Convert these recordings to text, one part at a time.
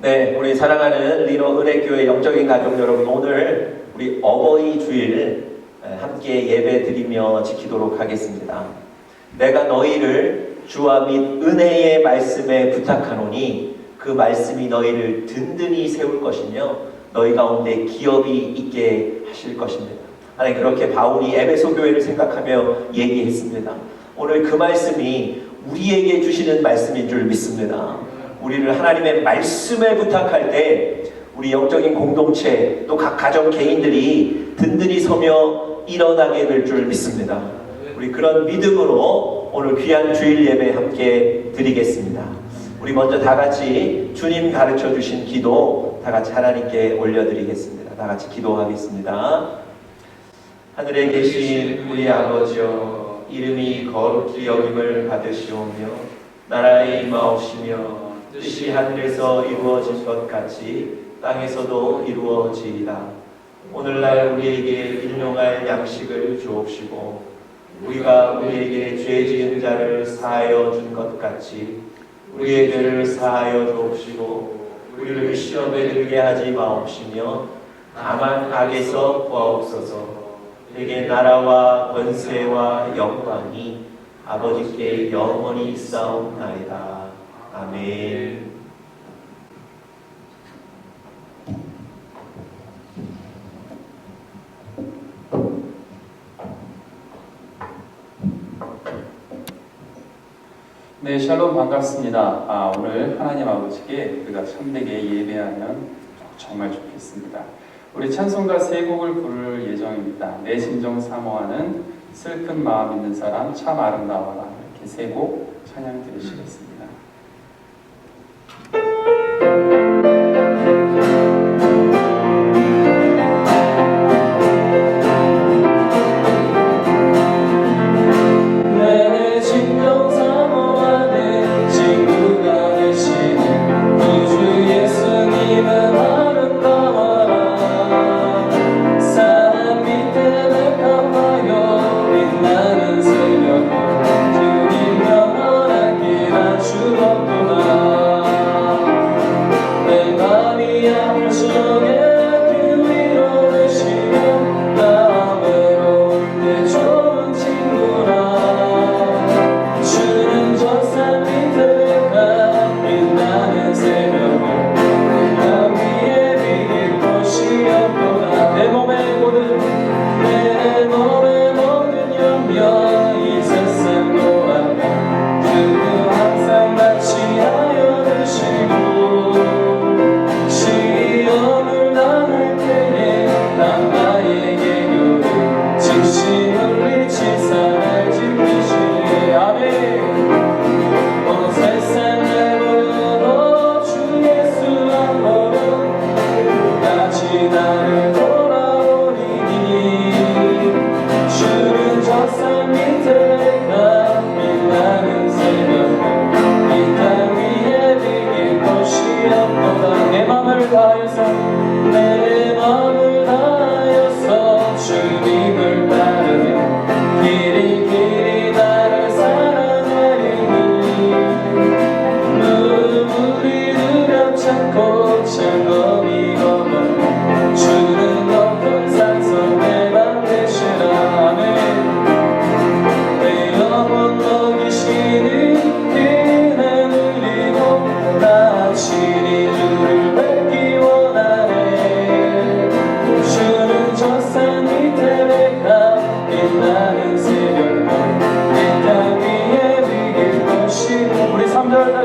네, 우리 사랑하는 리노 은혜교회 영적인 가족 여러분, 오늘 우리 어버이 주일 함께 예배 드리며 지키도록 하겠습니다. 내가 너희를 주와 및 은혜의 말씀에 부탁하노니 그 말씀이 너희를 든든히 세울 것이며 너희 가운데 기업이 있게 하실 것입니다. 아니, 그렇게 바울이 에베소 교회를 생각하며 얘기했습니다. 오늘 그 말씀이 우리에게 주시는 말씀인 줄 믿습니다. 우리를 하나님의 말씀에 부탁할 때 우리 영적인 공동체 또 각 가정 개인들이 든든히 서며 일어나게 될 줄 믿습니다. 우리 그런 믿음으로 오늘 귀한 주일 예배 함께 드리겠습니다. 우리 먼저 다 같이 주님 가르쳐 주신 기도 다 같이 하나님께 올려드리겠습니다. 다 같이 기도하겠습니다. 하늘에 계신 우리 아버지여, 이름이 거룩히 여김을 받으시오며 나라에 임하옵시며 뜻이 하늘에서 이루어진 것 같이 땅에서도 이루어지이다. 오늘날 우리에게 일용할 양식을 주옵시고 우리가 우리에게 죄 지은 자를 사하여 준 것 같이 우리의 죄를 사하여 주옵시고 우리를 시험에 들게 하지 마옵시며 다만 악에서 구하옵소서. 내게 나라와 권세와 영광이 아버지께 영원히 있사옵나이다. 아멘. 네, 샬롬 반갑습니다. 오늘 하나님 아버지께 우리가 참되게 예배하면 정말 좋겠습니다. 우리 찬송가 세 곡을 부를 예정입니다. 내 심정 사모하는, 슬픈 마음 있는 사람, 참 아름다워라, 이렇게 세 곡 찬양 드리시겠습니다.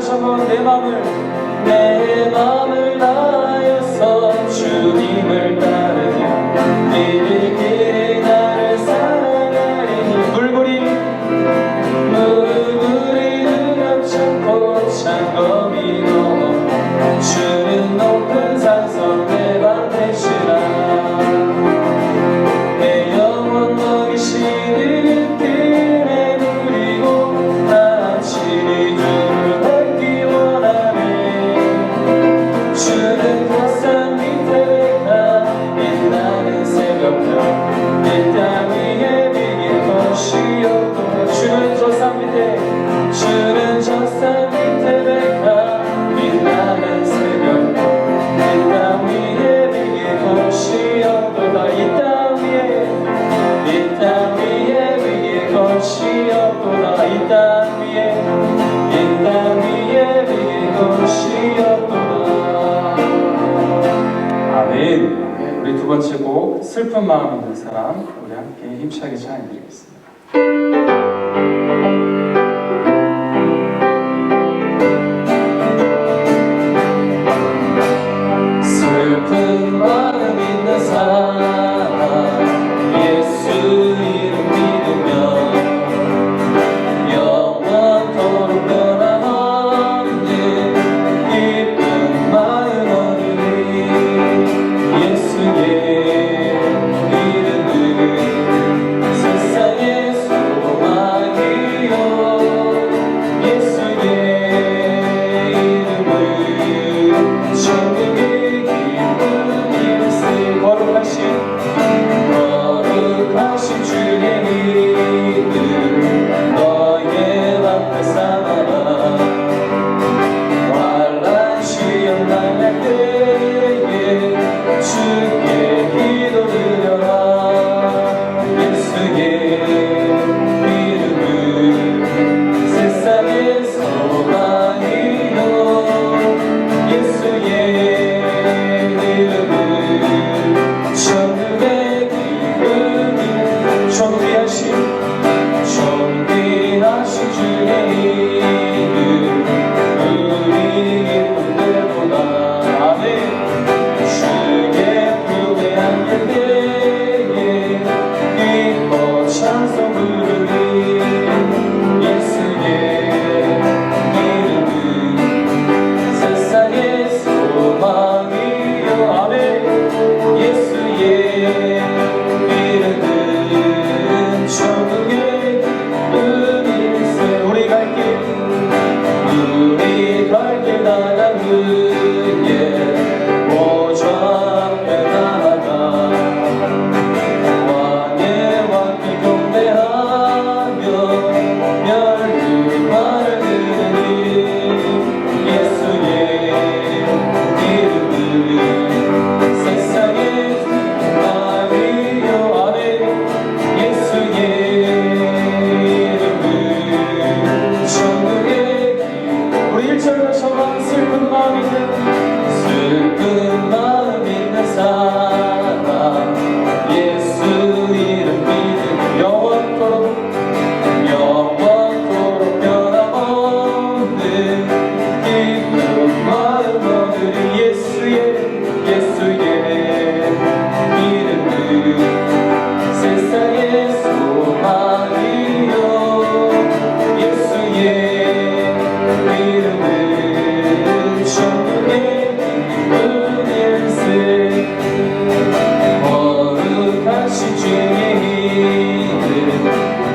내 맘을 다하여서 주님을 따르며 늘 길이 나를 사랑하리니 물불이 누렵찮고 창검이 넘어 주는 높은 산성 내 방 되시라. 내 영혼 먹이시는 뜰에 누리고 나 친히 주를 뵙기 원하네. 주는 햇살 밑에 가 빛나는 새벽별 내 땅 위에 비길 것이 없고 주는 저 산 밑에 주는 저 산 밑에 가 빛나는 새벽별 두 번째 곡 슬픈 마음 있는 사람 우리 함께 힘차게 찬양드리겠습니다. 슬픈 마음 있는 사람 예수 이름 믿으며 영원토록 변함없는 기쁜 마음 얻으리. 예수의 이름은 세상의 소망이요 예수의 이름은 천국의 거룩하신 주의 이름 너의 앞에 삼아라. 환난 시험 당할 때에 주께 기도드려라. 예수의 이름은 세상의 소망이요 예수의 이름은 천국의 존귀하신 주의 이름 우리 기쁜 때보다 아멘. 주의 품에 안길 때에 기뻐 찬송 부르리. 예수의 이름은 세상의 소망이요 아멘. 예수의 이름은 천국의 은일세. 우리 갈 길 나가는 예 보좌 앞에 나아가 왕의 왕께 경배하며 멸류관을 드리니. 예수의 이름은 세상의 소망이요 아멘. 예수의 이름은 천국의 우리 1절로 저만 슬픈 마음 있는 사람 예수 이름 믿으며 영원토록 변함없는 기쁜 마음 얻으리. 예수의 이름은 세상의 소망이요 예수의 이름은 천국의 은일세. 거룩하신 주의 이름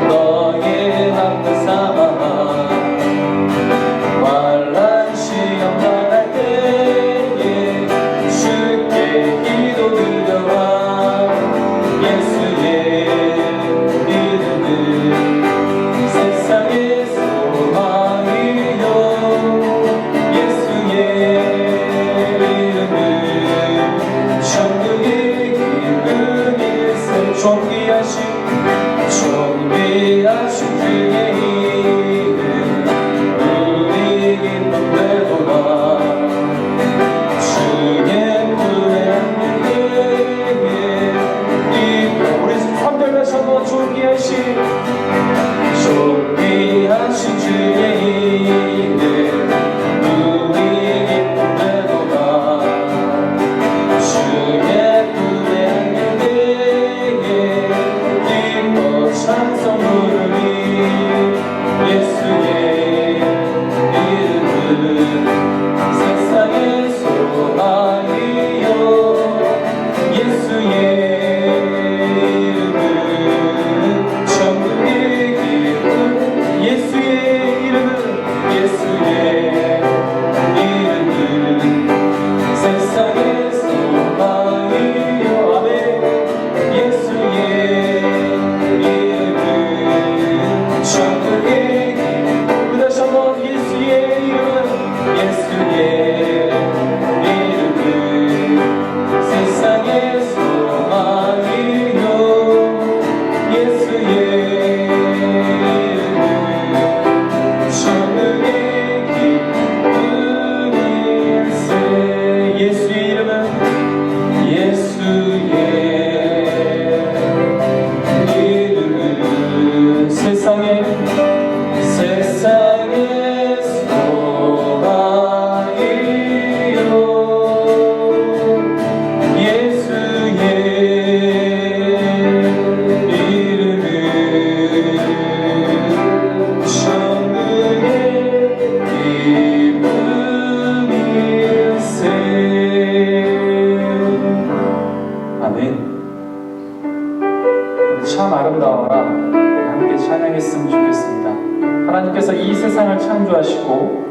너의 앞에 삼아라. 환난 시험 당할 때에 찬양했으면 좋겠습니다. 하나님께서 이 세상을 창조하시고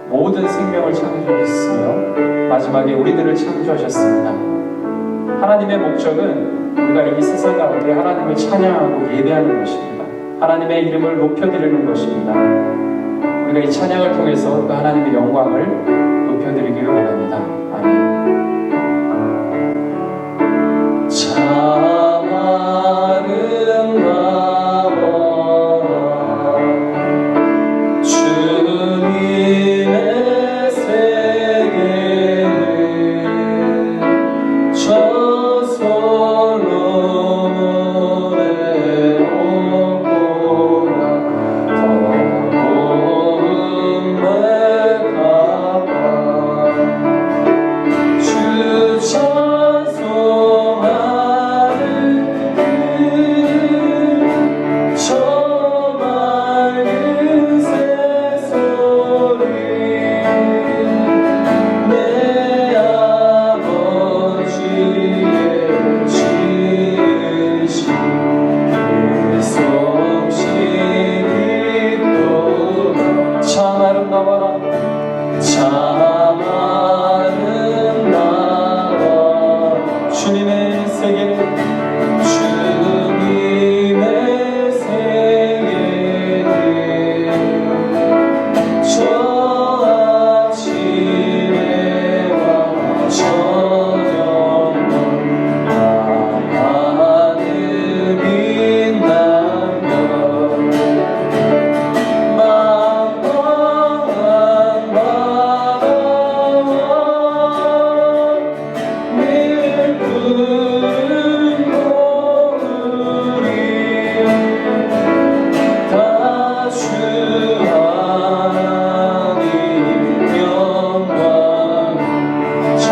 모든 생명을 창조하셨으며 마지막에 우리들을 창조하셨습니다. 하나님의 목적은 우리가 이 세상 가운데 하나님을 찬양하고 예배하는 것입니다. 하나님의 이름을 높여드리는 것입니다. 우리가 이 찬양을 통해서 그 하나님의 영광을 높여드리기를 원합니다. 아멘. 참 아름다워라 주님의 세계는 저 솔로몬의 옷보다 더 고운 백합화 주 찬송하는 저 맑은 새소리 내 아버지의 지으신 그 솜씨 깊도다 참 아름다워라 참 아름다워 주님의 세계 주님의 세계는 저 아침에와 저녁만 하늘빛 남겨 망망한 바다와 늘 푸른 거울이 다 주 하나님 영광 잘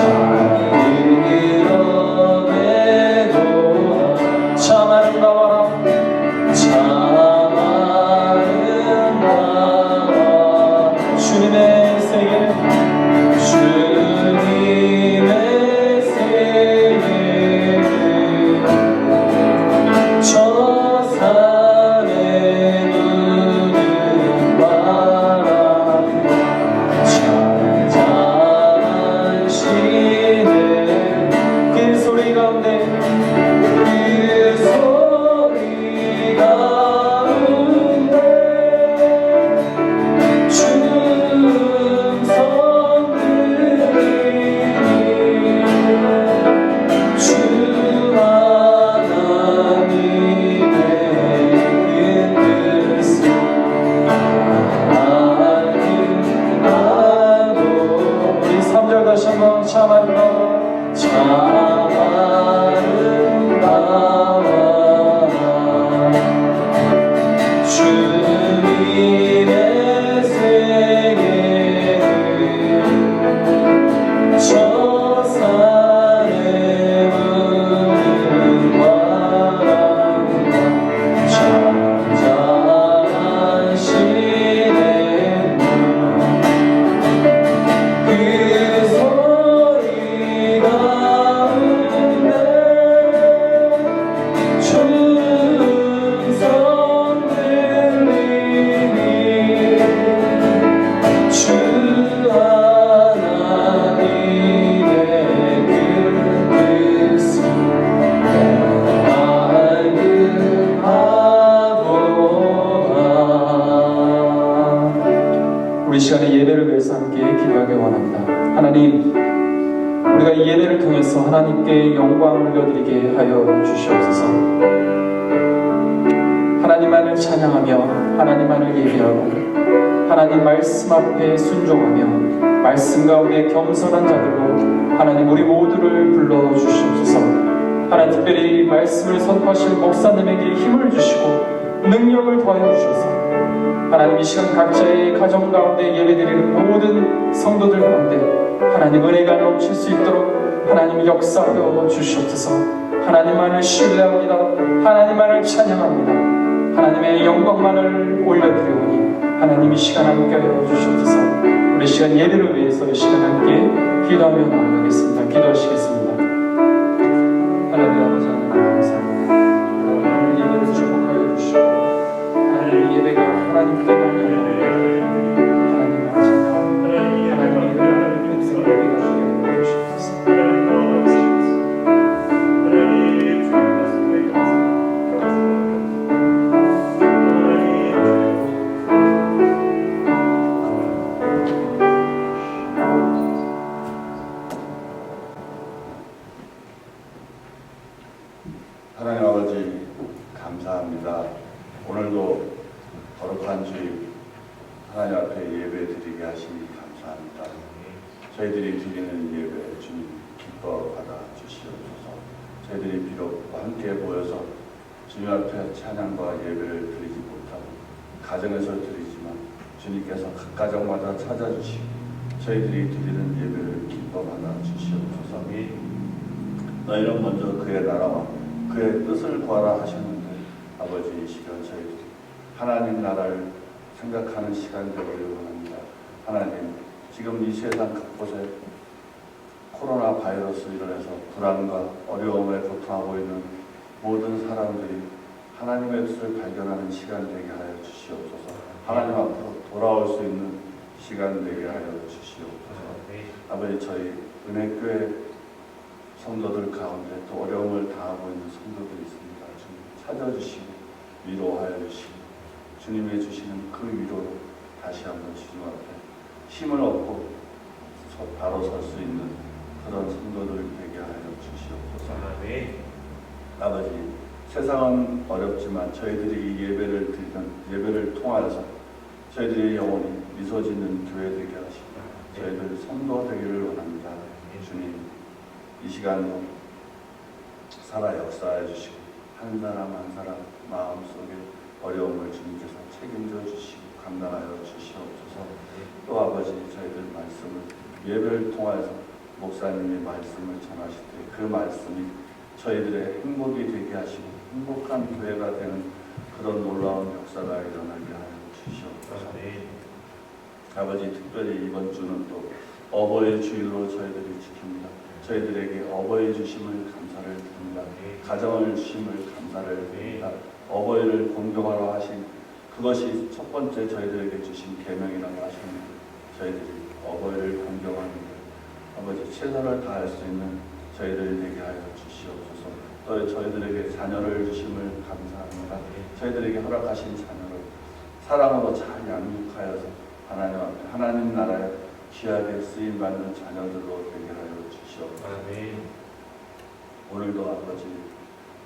드러내도다 참 아름다워라 참 아름다워 주님의 세계 주님의 세계는 저 산에 누는 바람 잔잔한 시내 그 소리 가운데 그 소리 가운데 주음성 들리니 주 하나님의 그 뜻을 알고 우리 3절 다시 한번 참 아름다워 참 아름다워 주님의 세계는 저 산에 무는 바람과 잔잔한 시내 그 소리 가운데 주음성 들리니 주 하나님의 그 뜻을 알고다 우리 시간에 예배를 위해서 함께 기도하기 원합니다. 하나님, 우리가 이 예배를 통해서 하나님께 영광을 올려드리게 하여 주시옵소서. 하나님만을 찬양하며 하나님만을 예배하고 하나님 말씀 앞에 순종하며 말씀 가운데 겸손한 자들로 하나님 우리 모두를 불러주시옵소서. 하나님 특별히 말씀을 선포하실 목사님에게 힘을 주시고 능력을 더하여 주셔서 하나님 이 시간 각자의 가정 가운데 예배드리는 모든 성도들 가운데 하나님 은혜가 넘칠 수 있도록 하나님 역사하여 주시옵소서. 하나님만을 신뢰합니다. 하나님만을 찬양합니다. 하나님의 영광만을 올려드리오니 하나님 이 시간 함께하여 주시옵소서. 우리 시간 예배를 위해서 이 시간 함께 기도하며 나아가겠습니다. 기도하시겠습니다. 하나님 아버지 하나님 감사합니다. 오늘 예배를 축복하여 주시고 하나님 하나님 아버지 감사합니다. 오늘도 거룩한 주일 하나님 앞에 예배 드리게 하시니 감사합니다. 저희들이 드리는 예배 주님 기뻐 받아 주시옵소서. 저희들이 비록 함께 모여서 주님 앞에 찬양과 예배를 드리지 못하고 가정에서 드리지만 주님께서 각 가정마다 찾아주시고 저희들이 드리는 예배를 기뻐 받아 주시옵소서. 너희는 먼저 그의 나라와 그의 뜻을 구하라 하셨는데 아버지 이 시간 저희들이 하나님 나라를 생각하는 시간 되기를 원합니다. 하나님 지금 이 세상 곳곳에 코로나 바이러스로 인해서 불안과 어려움에 고통하고 있는 모든 사람들이 하나님의 뜻을 발견하는 시간 되게 하여 주시옵소서. 하나님 앞으로 돌아올 수 있는 시간 되게 하여 주시옵소서. 아버지 저희 은혜교회 성도들 가운데 또 어려움을 당하고 있는 성도들이 있습니다. 주님 찾아주시고 위로하여 주시고 주님이 주시는 그 위로로 다시 한번 주님 앞에 힘을 얻고 바로 설 수 있는 그런 성도들 되게 하여 주시옵소서. 아버지 세상은 어렵지만 저희들이 이 예배를 통하여서 저희들의 영혼이 미소 짓는 교회 되게 하시고 저희들 성도 되기를 원합니다. 주님 이 시간도 살아 역사해 주시고 한 사람 한 사람 마음속에 어려움을 주님께서 책임져 주시고 감당하여 주시옵소서. 또 아버지 저희들 말씀을 예배를 통해서 목사님의 말씀을 전하실 때 그 말씀이 저희들의 행복이 되게 하시고 행복한 교회가 되는 그런 놀라운 역사가 일어나게 하여 주시옵소서. 아버지 특별히 이번 주는 또 어버이 주일로 저희들이 지킵니다. 저희들에게 어버이 주심을 감사를 드립니다. 가정을 주심을 감사를 드립니다. 어버이를 공경하러 하신 그것이 첫 번째 저희들에게 주신 계명이라고 하셨는데 저희들이 어버이를 공경하는데 아버지 최선을 다할 수 있는 저희들이 되게 하여 주시옵소서. 또 저희들에게 자녀를 주심을 감사합니다. 저희들에게 허락하신 자녀를 사랑으로 잘 양육하여서 하나님 앞에 하나님 나라에 귀하게 쓰임받는 자녀들로 되게 하여 주시옵소서. 오늘도 아버지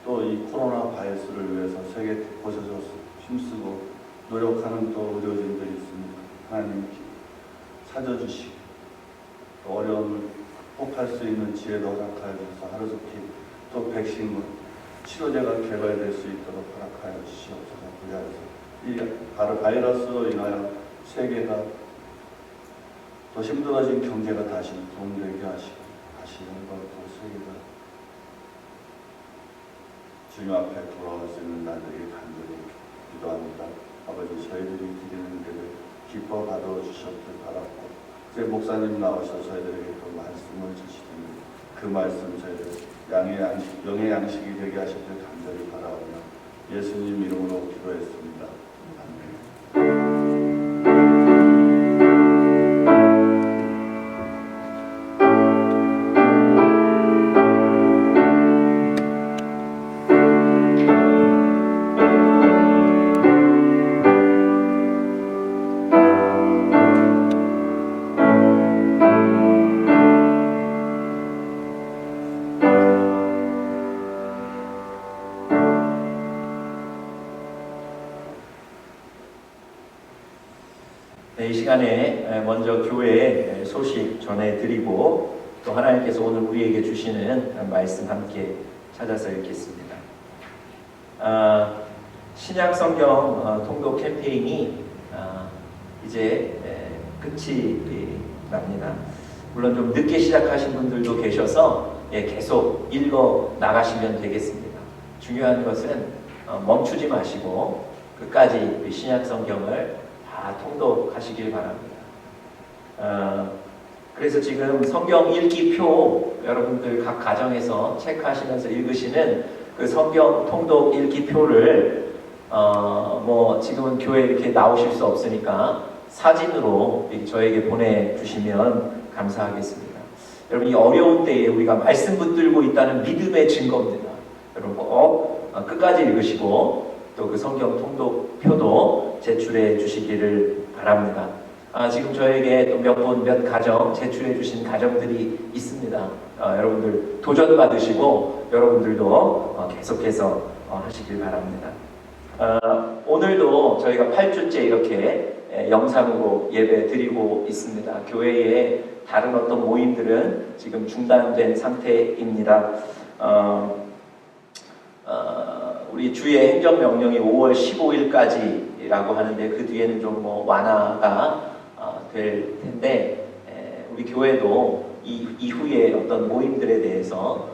또 이 코로나 바이러스를 위해서 세계 곳곳에서 힘쓰고 노력하는 또 의료진들이 있습니다. 하나님 찾아주시고 또 어려움을 극복할 수 있는 지혜도 허락하여 주셔서 하루속히 또 백신과 치료제가 개발될 수 있도록 허락하여 주시옵소서. 그리하여서 이 바이러스로 인하여 세계가 또 힘들어진 경제가 다시 부흥되게 하시고 다시 한번 또 세계가 주님 앞에 돌아올 수 있는 날들이 간절히 기도합니다. 아버지 저희들이 드리는 데를 기뻐 받아 주셨길 바랐고 제 목사님 나오셔서 저희들에게 또 말씀을 주시더니 그 말씀 저희들 영의 양식이 되게 하셨길 간절히 바라오며 예수님 이름으로 기도했습니다. 아멘. 이 시간에 먼저 교회 소식 전해드리고 또 하나님께서 오늘 우리에게 주시는 말씀 함께 찾아서 읽겠습니다. 신약 성경 통독 캠페인이 이제 끝이 납니다. 물론 좀 늦게 시작하신 분들도 계셔서 계속 읽어 나가시면 되겠습니다. 중요한 것은 멈추지 마시고 끝까지 신약 성경을 다 통독하시길 바랍니다. 그래서 지금 성경 읽기표 여러분들 각 가정에서 체크하시면서 읽으시는 그 성경 통독 읽기표를 뭐 지금은 교회 이렇게 나오실 수 없으니까 사진으로 저에게 보내주시면 감사하겠습니다. 여러분 이 어려운 때에 우리가 말씀 붙들고 있다는 믿음의 증거입니다. 여러분 꼭 끝까지 읽으시고 또 그 성경 통독표도 제출해 주시기를 바랍니다. 지금 저에게 또 몇 가정 제출해 주신 가정들이 있습니다. 여러분들 도전 받으시고 여러분들도 계속해서 하시길 바랍니다. 오늘도 저희가 8주째 이렇게 영상으로 예배 드리고 있습니다. 교회의 다른 어떤 모임들은 지금 중단된 상태입니다. 우리 주의 행정명령이 5월 15일까지라고 하는데 그 뒤에는 좀 완화가 될 텐데 우리 교회도 이후에 어떤 모임들에 대해서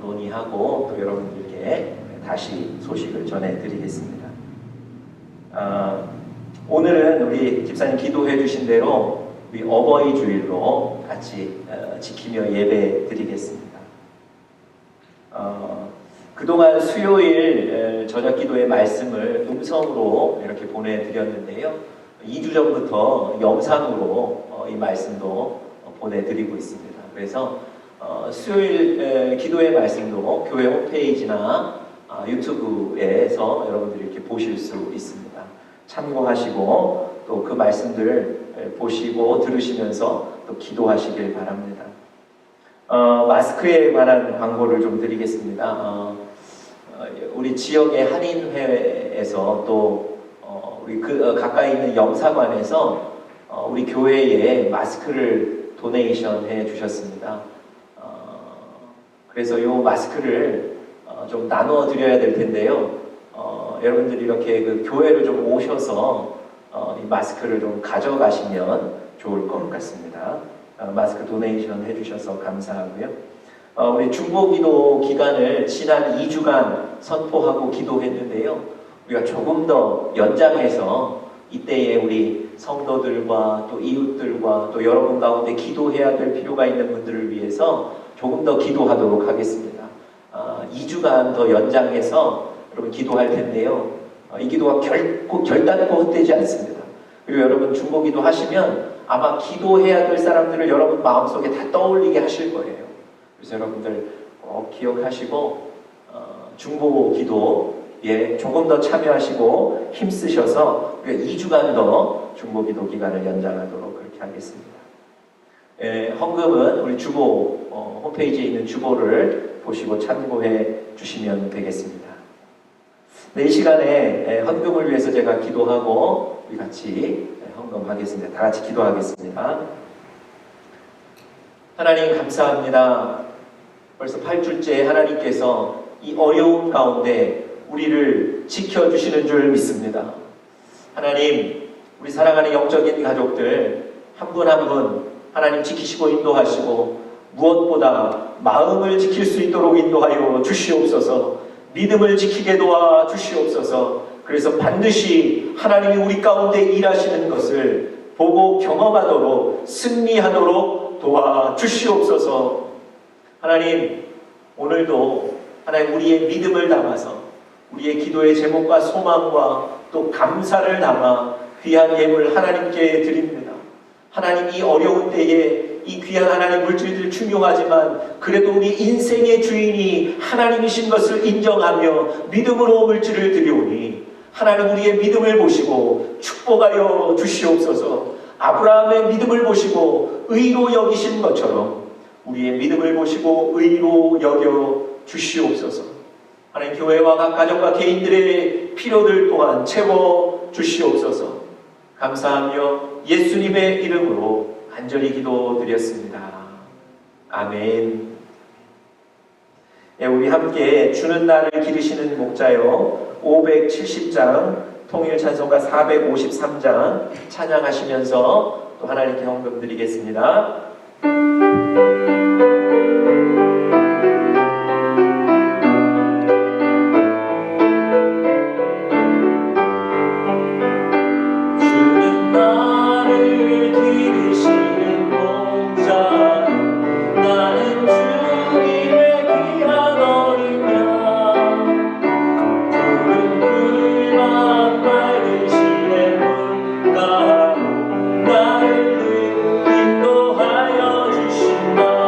논의하고 또 여러분들께 다시 소식을 전해드리겠습니다. 오늘은 우리 집사님 기도해 주신 대로 우리 어버이 주일로 같이 지키며 예배 드리겠습니다. 그동안 수요일 저녁 기도의 말씀을 음성으로 이렇게 보내드렸는데요. 2주 전부터 영상으로 이 말씀도 보내드리고 있습니다. 그래서 수요일 기도의 말씀도 교회 홈페이지나 유튜브에서 여러분들이 이렇게 보실 수 있습니다. 참고하시고 또 그 말씀들 보시고 들으시면서 또 기도하시길 바랍니다. 마스크에 관한 광고를 좀 드리겠습니다. 우리 지역의 한인회에서 또 우리 가까이 있는 영사관에서 우리 교회에 마스크를 도네이션 해 주셨습니다. 그래서 이 마스크를 좀 나누어 드려야 될 텐데요. 여러분들이 이렇게 그 교회를 좀 오셔서 이 마스크를 좀 가져가시면 좋을 것 같습니다. 마스크 도네이션 해주셔서 감사하고요. 우리 중보기도 기간을 지난 2주간 선포하고 기도했는데요. 우리가 조금 더 연장해서 이때에 우리 성도들과 또 이웃들과 또 여러분 가운데 기도해야 될 필요가 있는 분들을 위해서 조금 더 기도하도록 하겠습니다. 2주간 더 연장해서 여러분 기도할 텐데요. 이 기도가 결단코 헛되지 않습니다. 그리고 여러분 중보기도 하시면 아마 기도해야 될 사람들을 여러분 마음속에 다 떠올리게 하실 거예요. 그래서 여러분들 꼭 기억하시고 중보기도에 조금 더 참여하시고 힘쓰셔서 우리가 2주간 더 중보기도 기간을 연장하도록 그렇게 하겠습니다. 헌금은 우리 주보 홈페이지에 있는 주보를 보시고 참고해 주시면 되겠습니다. 이 시간에 헌금을 위해서 제가 기도하고 우리 같이 헌금하겠습니다. 다 같이 기도하겠습니다. 하나님 감사합니다. 벌써 8주째 하나님께서 이 어려움 가운데 우리를 지켜주시는 줄 믿습니다. 하나님, 우리 사랑하는 영적인 가족들 한 분 한 분 하나님 지키시고 인도하시고 무엇보다 마음을 지킬 수 있도록 인도하여 주시옵소서. 믿음을 지키게 도와 주시옵소서. 그래서 반드시 하나님이 우리 가운데 일하시는 것을 보고 경험하도록 승리하도록 도와 주시옵소서. 하나님, 오늘도 하나님 우리의 믿음을 담아서 우리의 기도의 제목과 소망과 또 감사를 담아 귀한 예물 하나님께 드립니다. 하나님, 이 어려운 때에 이 귀한 하나님 물질들 중요하지만 그래도 우리 인생의 주인이 하나님이신 것을 인정하며 믿음으로 물질을 드리오니 하나님 우리의 믿음을 보시고 축복하여 주시옵소서. 아브라함의 믿음을 보시고 의로 여기신 것처럼 우리의 믿음을 보시고 의로 여겨 주시옵소서. 하나님 교회와 각 가정과 개인들의 필요들 또한 채워 주시옵소서. 감사하며 예수님의 이름으로 간절히 기도드렸습니다. 아멘. 우리 함께 주는 나를 기르시는 목자요 570장 통일찬송가 453장 찬양하시면서 또 하나님께 헌금 드리겠습니다. 나를 인도하여 주신다.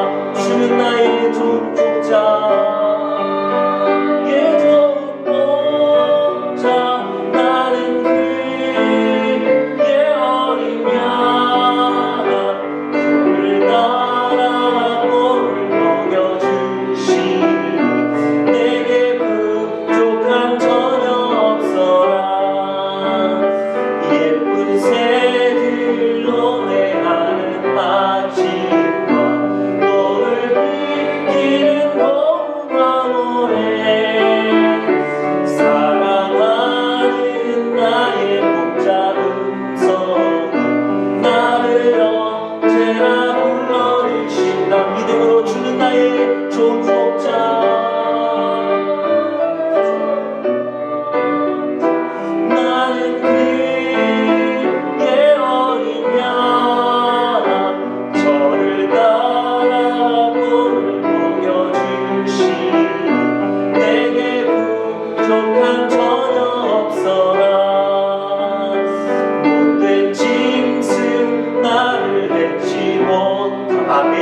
종목자 나는 그의 어린 양 저를 따라 꼴을 먹여주시니 내게 부족한 전혀 없어라 못된 짐승 나를 해치 못하 아멘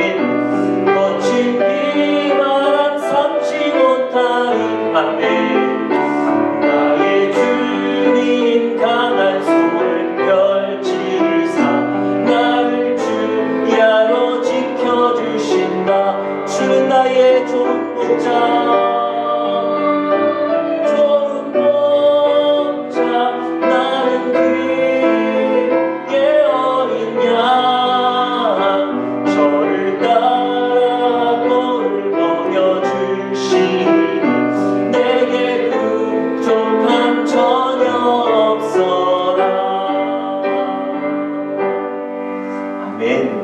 거친 비바람 삼지 못하리 아멘 나의 주님 강한 손을 펼치사 나를 주야로 지켜주신다 주는 나의 좋은 목자 좋은 목자 나는 그의 어린 양 저를 따라 꼴을 먹여주시니 내게 부족함 전혀 없어라 아멘.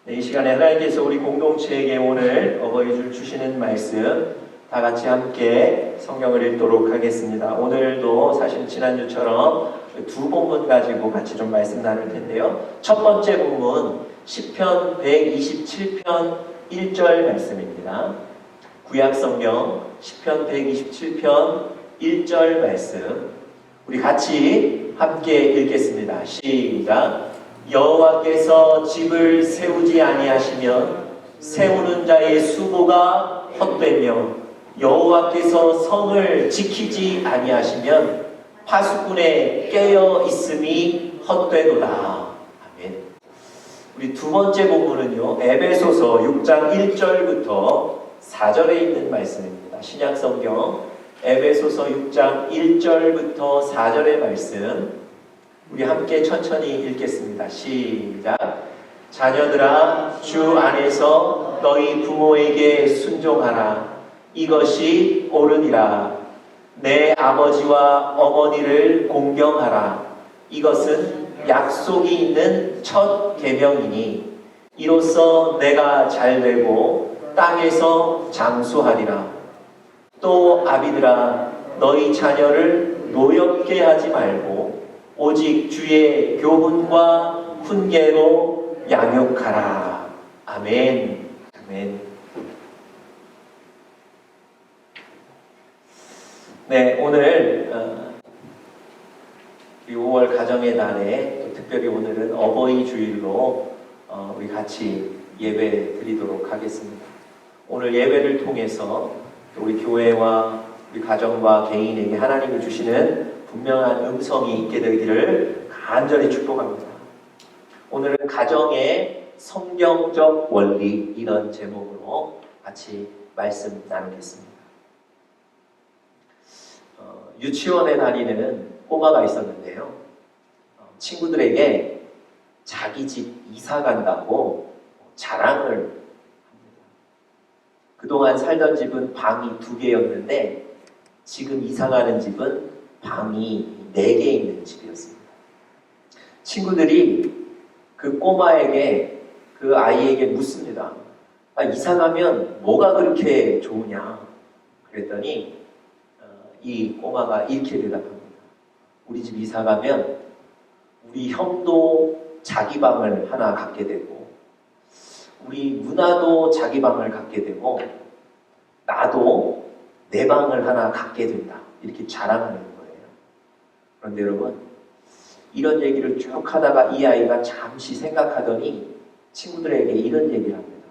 네, 이 시간에 하나님께서 우리 공동체에게 오늘 어버이줄 주시는 말씀 다 같이 함께 성경을 읽도록 하겠습니다. 오늘도 사실 지난주처럼 두 본문 가지고 같이 좀 말씀 나눌 텐데요. 첫 번째 본문 시편 127편 1절 말씀입니다. 구약성경 시편 127편 1절 말씀 우리 같이 함께 읽겠습니다. 시작. 여호와께서 집을 세우지 아니하시면 세우는 자의 수고가 헛되며 여호와께서 성을 지키지 아니하시면 파수꾼의 깨어 있음이 헛되도다. 아멘. 우리 두 번째 본문은요, 에베소서 6장 1절부터 4절에 있는 말씀입니다. 신약성경 에베소서 6장 1절부터 4절의 말씀 우리 함께 천천히 읽겠습니다. 시작. 자녀들아 주 안에서 너희 부모에게 순종하라. 이것이 옳으니라. 내 아버지와 어머니를 공경하라. 이것은 약속이 있는 첫 계명이니 이로써 내가 잘되고 땅에서 장수하리라. 또 아비들아 너희 자녀를 노엽게 하지 말고 오직 주의 교훈과 훈계로 양육하라. 아멘. 아멘. 네, 오늘 5월 가정의 달에 특별히 오늘은 어버이 주일로 우리 같이 예배 드리도록 하겠습니다. 오늘 예배를 통해서 우리 교회와 우리 가정과 개인에게 하나님이 주시는 분명한 음성이 있게 되기를 간절히 축복합니다. 오늘은 가정의 성경적 원리 이런 제목으로 같이 말씀 나누겠습니다. 유치원에 다니는 꼬마가 있었는데요. 친구들에게 자기 집 이사 간다고 자랑을 합니다. 그동안 살던 집은 방이 2개였는데 지금 이사 가는 집은 방이 4개 있는 집이었습니다. 친구들이 그 꼬마에게, 그 아이에게 묻습니다. 이사 가면 뭐가 그렇게 좋으냐? 그랬더니 이 꼬마가 이렇게 대답합니다. 우리 집 이사 가면 우리 형도 자기 방을 하나 갖게 되고 우리 누나도 자기 방을 갖게 되고 나도 내 방을 하나 갖게 된다. 이렇게 자랑하는 거예요. 그런데 여러분, 이런 얘기를 쭉 하다가 이 아이가 잠시 생각하더니 친구들에게 이런 얘기를 합니다.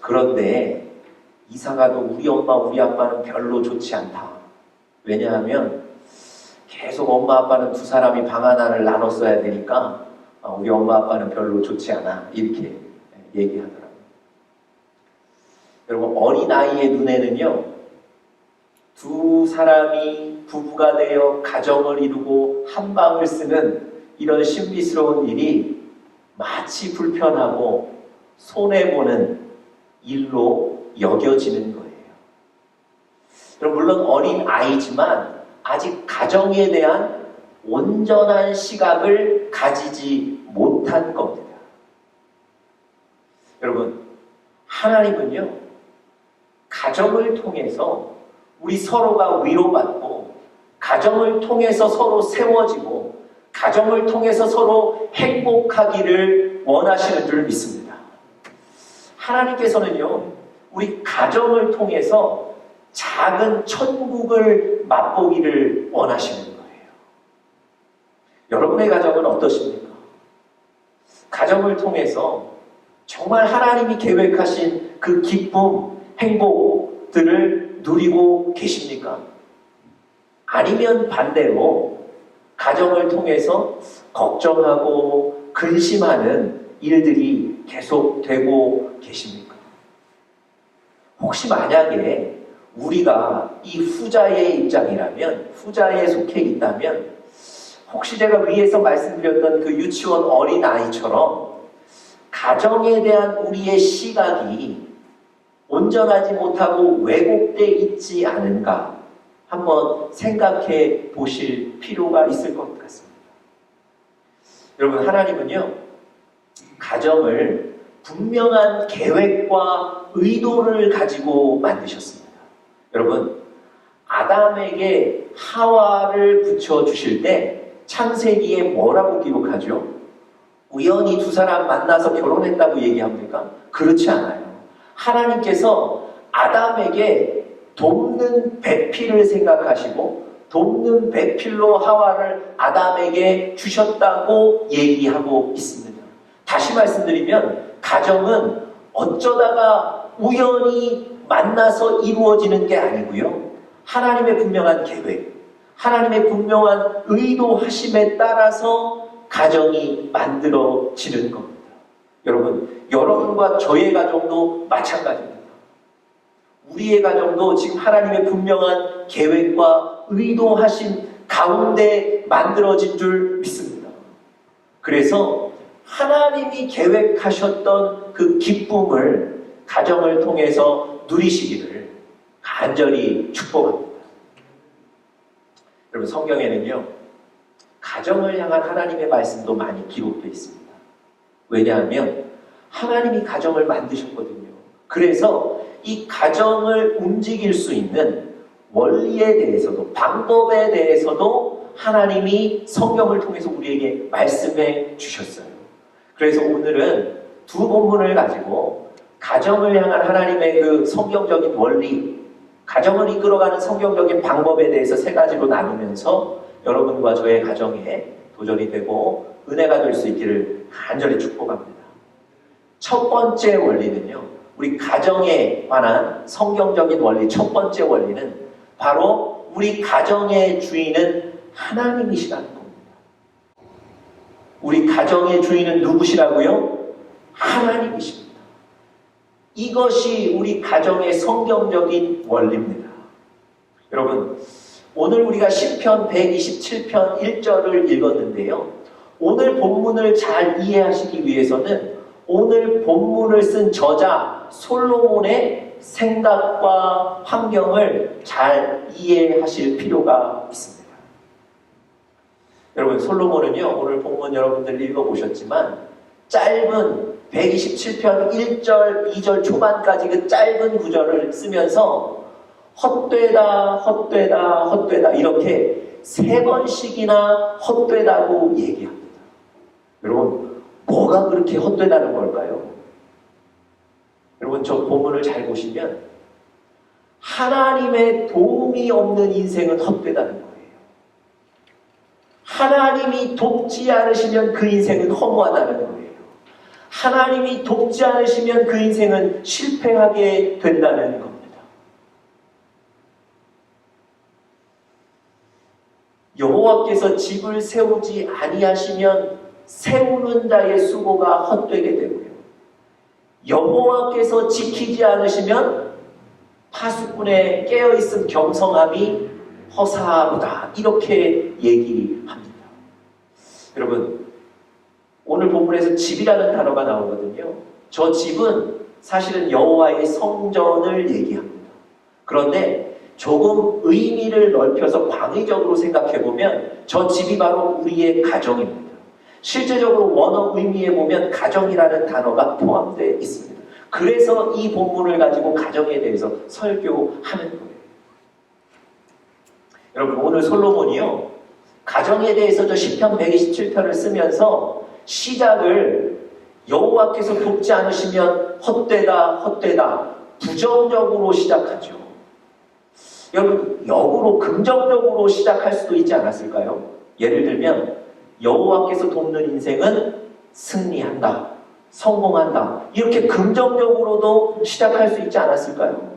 그런데 이사가도 우리 엄마 우리 아빠는 별로 좋지 않다. 왜냐하면 계속 엄마 아빠는 두 사람이 방 하나를 나눠 써야 되니까 우리 엄마 아빠는 별로 좋지 않아. 이렇게 얘기하더라고요. 여러분, 어린아이의 눈에는요, 두 사람이 부부가 되어 가정을 이루고 한 방을 쓰는 이런 신비스러운 일이 마치 불편하고 손해보는 일로 여겨지는 거예요. 물론 어린 아이지만 아직 가정에 대한 온전한 시각을 가지지 못한 겁니다. 여러분, 하나님은요, 가정을 통해서 우리 서로가 위로받고, 가정을 통해서 서로 세워지고, 가정을 통해서 서로 행복하기를 원하시는 줄 믿습니다. 하나님께서는요, 우리 가정을 통해서 작은 천국을 맛보기를 원하시는 거예요. 여러분의 가정은 어떠십니까? 가정을 통해서 정말 하나님이 계획하신 그 기쁨, 행복들을 누리고 계십니까? 아니면 반대로 가정을 통해서 걱정하고 근심하는 일들이 계속되고 계십니까? 혹시 만약에 우리가 이 후자의 입장이라면, 후자에 속해 있다면, 혹시 제가 위에서 말씀드렸던 그 유치원 어린아이처럼 가정에 대한 우리의 시각이 온전하지 못하고 왜곡되어 있지 않은가 한번 생각해 보실 필요가 있을 것 같습니다. 여러분, 하나님은요, 가정을 분명한 계획과 의도를 가지고 만드셨습니다. 여러분, 아담에게 하와를 붙여주실 때 창세기에 뭐라고 기록하죠? 우연히 두 사람 만나서 결혼했다고 얘기합니까? 그렇지 않아요. 하나님께서 아담에게 돕는 배필을 생각하시고 돕는 배필로 하와를 아담에게 주셨다고 얘기하고 있습니다. 다시 말씀드리면 가정은 어쩌다가 우연히 만나서 이루어지는 게 아니고요. 하나님의 분명한 계획, 하나님의 분명한 의도하심에 따라서 가정이 만들어지는 겁니다. 여러분, 여러분과 저의 가정도 마찬가지입니다. 우리의 가정도 지금 하나님의 분명한 계획과 의도하신 가운데 만들어진 줄 믿습니다. 그래서 하나님이 계획하셨던 그 기쁨을 가정을 통해서 누리시기를 간절히 축복합니다. 여러분, 성경에는요, 가정을 향한 하나님의 말씀도 많이 기록되어 있습니다. 왜냐하면 하나님이 가정을 만드셨거든요. 그래서 이 가정을 움직일 수 있는 원리에 대해서도, 방법에 대해서도 하나님이 성경을 통해서 우리에게 말씀해 주셨어요. 그래서 오늘은 두 본문을 가지고 가정을 향한 하나님의 그 성경적인 원리, 가정을 이끌어가는 성경적인 방법에 대해서 세 가지로 나누면서 여러분과 저의 가정에 도전이 되고 은혜가 될 수 있기를 간절히 축복합니다. 첫 번째 원리는요, 우리 가정에 관한 성경적인 원리, 첫 번째 원리는 바로 우리 가정의 주인은 하나님이시라는 겁니다. 우리 가정의 주인은 누구시라고요? 하나님이십니다. 이것이 우리 가정의 성경적인 원리입니다. 여러분, 오늘 우리가 시편 127편 1절을 읽었는데요. 오늘 본문을 잘 이해하시기 위해서는 오늘 본문을 쓴 저자 솔로몬의 생각과 환경을 잘 이해하실 필요가 있습니다. 여러분, 솔로몬은요, 오늘 본문 여러분들 읽어보셨지만 짧은 127편 1절, 2절 초반까지 그 짧은 구절을 쓰면서 헛되다, 헛되다, 헛되다 이렇게 3번씩이나 헛되다고 얘기합니다. 여러분, 뭐가 그렇게 헛되다는 걸까요? 여러분, 저 본문을 잘 보시면 하나님의 도움이 없는 인생은 헛되다는 거예요. 하나님이 돕지 않으시면 그 인생은 허무하다는 거예요. 하나님이 돕지 않으시면 그 인생은 실패하게 된다는 겁니다. 여호와께서 집을 세우지 아니하시면 세우는 자의 수고가 헛되게 되고요. 여호와께서 지키지 않으시면 파수꾼의 깨어있음 경성함이 허사하다 이렇게 얘기합니다. 여러분, 오늘 본문에서 집이라는 단어가 나오거든요. 저 집은 사실은 여호와의 성전을 얘기합니다. 그런데 조금 의미를 넓혀서 광의적으로 생각해 보면 저 집이 바로 우리의 가정입니다. 실제적으로 원어 의미에 보면 가정이라는 단어가 포함되어 있습니다. 그래서 이 본문을 가지고 가정에 대해서 설교하는 거예요. 여러분, 오늘 솔로몬이요, 가정에 대해서 저 시편 127편을 쓰면서 시작을 여호와께서 돕지 않으시면 헛되다 헛되다 부정적으로 시작하죠. 여러분, 역으로 긍정적으로 시작할 수도 있지 않았을까요? 예를 들면 여호와께서 돕는 인생은 승리한다, 성공한다, 이렇게 긍정적으로도 시작할 수 있지 않았을까요?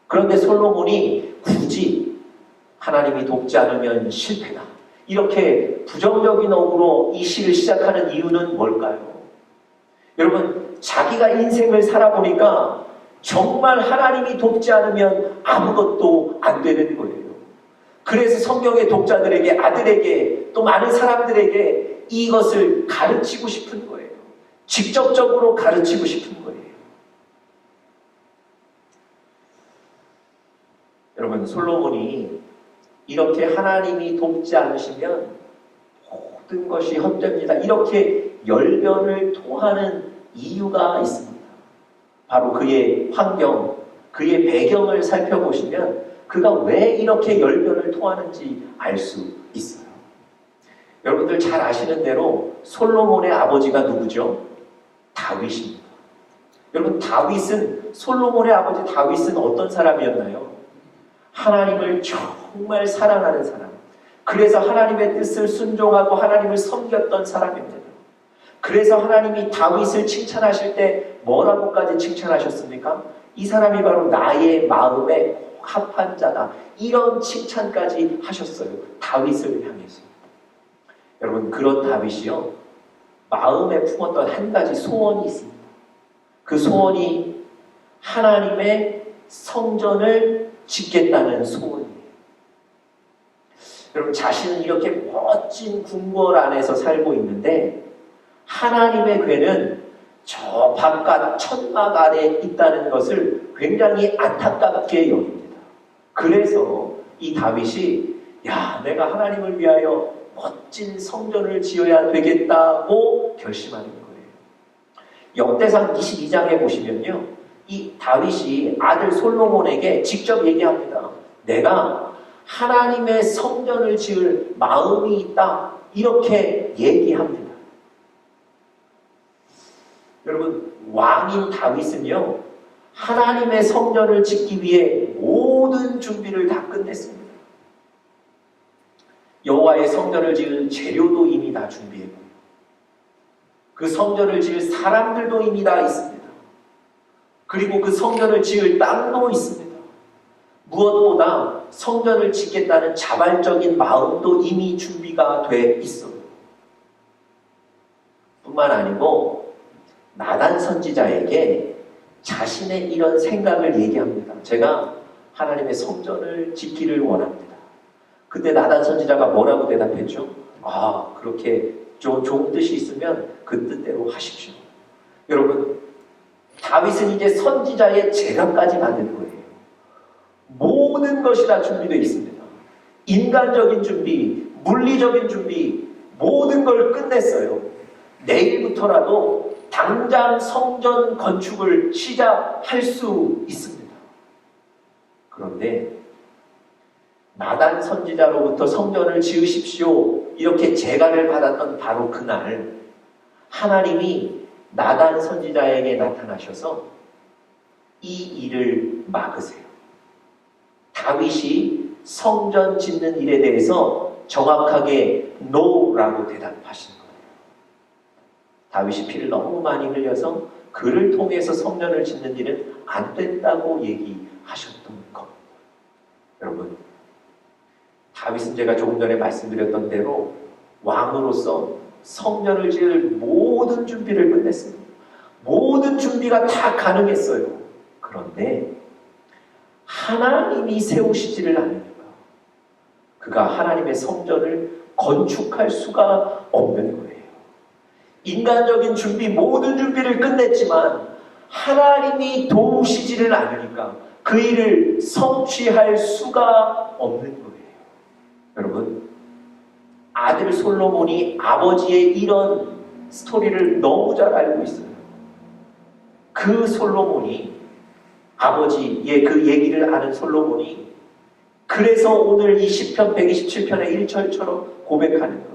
그런데 솔로몬이 굳이 하나님이 돕지 않으면 실패다, 이렇게 부정적인 어구로 이 시를 시작하는 이유는 뭘까요? 여러분, 자기가 인생을 살아보니까 정말 하나님이 돕지 않으면 아무것도 안 되는 거예요. 그래서 성경의 독자들에게, 아들에게, 또 많은 사람들에게 이것을 가르치고 싶은 거예요. 직접적으로 가르치고 싶은 거예요. 여러분, 솔로몬이 이렇게 하나님이 돕지 않으시면 모든 것이 헛됩니다, 이렇게 열변을 토하는 이유가 있습니다. 바로 그의 환경, 그의 배경을 살펴보시면 그가 왜 이렇게 열변을 토하는지 알 수 있어요. 여러분들 잘 아시는 대로 솔로몬의 아버지가 누구죠? 다윗입니다. 여러분, 솔로몬의 아버지 다윗은 어떤 사람이었나요? 하나님을 정말 사랑하는 사람, 그래서 하나님의 뜻을 순종하고 하나님을 섬겼던 사람입니다. 그래서 하나님이 다윗을 칭찬하실 때 뭐라고까지 칭찬하셨습니까? 이 사람이 바로 나의 마음에 합한 자다, 이런 칭찬까지 하셨어요. 다윗을 향해서. 여러분, 그런 다윗이요, 마음에 품었던 한 가지 소원이 있습니다. 그 소원이 하나님의 성전을 짓겠다는 소원이에요. 여러분, 자신은 이렇게 멋진 궁궐 안에서 살고 있는데 하나님의 궤는 저 바깥 천막 안에 있다는 것을 굉장히 안타깝게 여깁니다. 그래서 이 다윗이, 내가 하나님을 위하여 멋진 성전을 지어야 되겠다고 결심하는 거예요. 역대상 22장에 보시면요, 이 다윗이 아들 솔로몬에게 직접 얘기합니다. 내가 하나님의 성전을 지을 마음이 있다, 이렇게 얘기합니다. 여러분, 왕인 다윗은요, 하나님의 성전을 짓기 위해 모든 준비를 다 끝냈습니다. 여호와의 성전을 지을 재료도 이미 다 준비했고, 그 성전을 지을 사람들도 이미 다 있습니다. 그리고 그 성전을 지을 땅도 있습니다. 무엇보다 성전을 짓겠다는 자발적인 마음도 이미 준비가 돼 있어요. 뿐만 아니고 나단 선지자에게 자신의 이런 생각을 얘기합니다. 제가 하나님의 성전을 짓기를 원합니다. 그때 나단 선지자가 뭐라고 대답했죠? 그렇게 좋은 뜻이 있으면 그 뜻대로 하십시오. 여러분, 다윗은 이제 선지자의 제각까지 받은 거예요. 모든 것이 다 준비되어 있습니다. 인간적인 준비, 물리적인 준비, 모든 걸 끝냈어요. 내일부터라도 당장 성전 건축을 시작할 수 있습니다. 그런데 나단 선지자로부터 성전을 지으십시오, 이렇게 제가를 받았던 바로 그날 하나님이 나단 선지자에게 나타나셔서 이 일을 막으세요. 다윗이 성전 짓는 일에 대해서 정확하게 NO라고 대답하신 거예요. 다윗이 피를 너무 많이 흘려서 그를 통해서 성전을 짓는 일은 안 된다고 얘기하셨던 것. 여러분, 다윗은 제가 조금 전에 말씀드렸던 대로 왕으로서 성전을 지을 모든 준비를 끝냈습니다. 모든 준비가 다 가능했어요. 그런데 하나님이 세우시지를 않으니까 그가 하나님의 성전을 건축할 수가 없는 거예요. 인간적인 준비, 모든 준비를 끝냈지만 하나님이 도우시지를 않으니까 그 일을 성취할 수가 없는 거예요. 여러분, 아들 솔로몬이 아버지의 이런 스토리를 너무 잘 알고 있어요. 그 솔로몬이, 아버지의 그 얘기를 아는 솔로몬이, 그래서 오늘 이 시편 127편의 1절처럼 고백하는 거예요.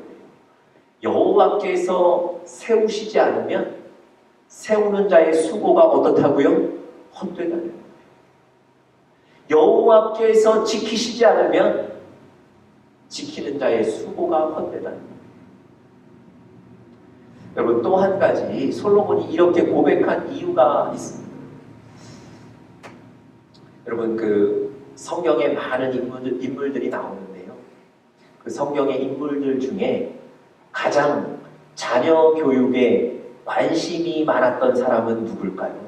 여호와께서 세우시지 않으면 세우는 자의 수고가 어떻다고요? 헛되다는 거예요. 여호와께서 지키시지 않으면 지키는 자의 수고가 헛되다는 거예요. 여러분, 또 한 가지 솔로몬이 이렇게 고백한 이유가 있습니다. 여러분, 그 성경에 많은 인물들이 나오는데요. 그 성경의 인물들 중에 가장 자녀 교육에 관심이 많았던 사람은 누굴까요?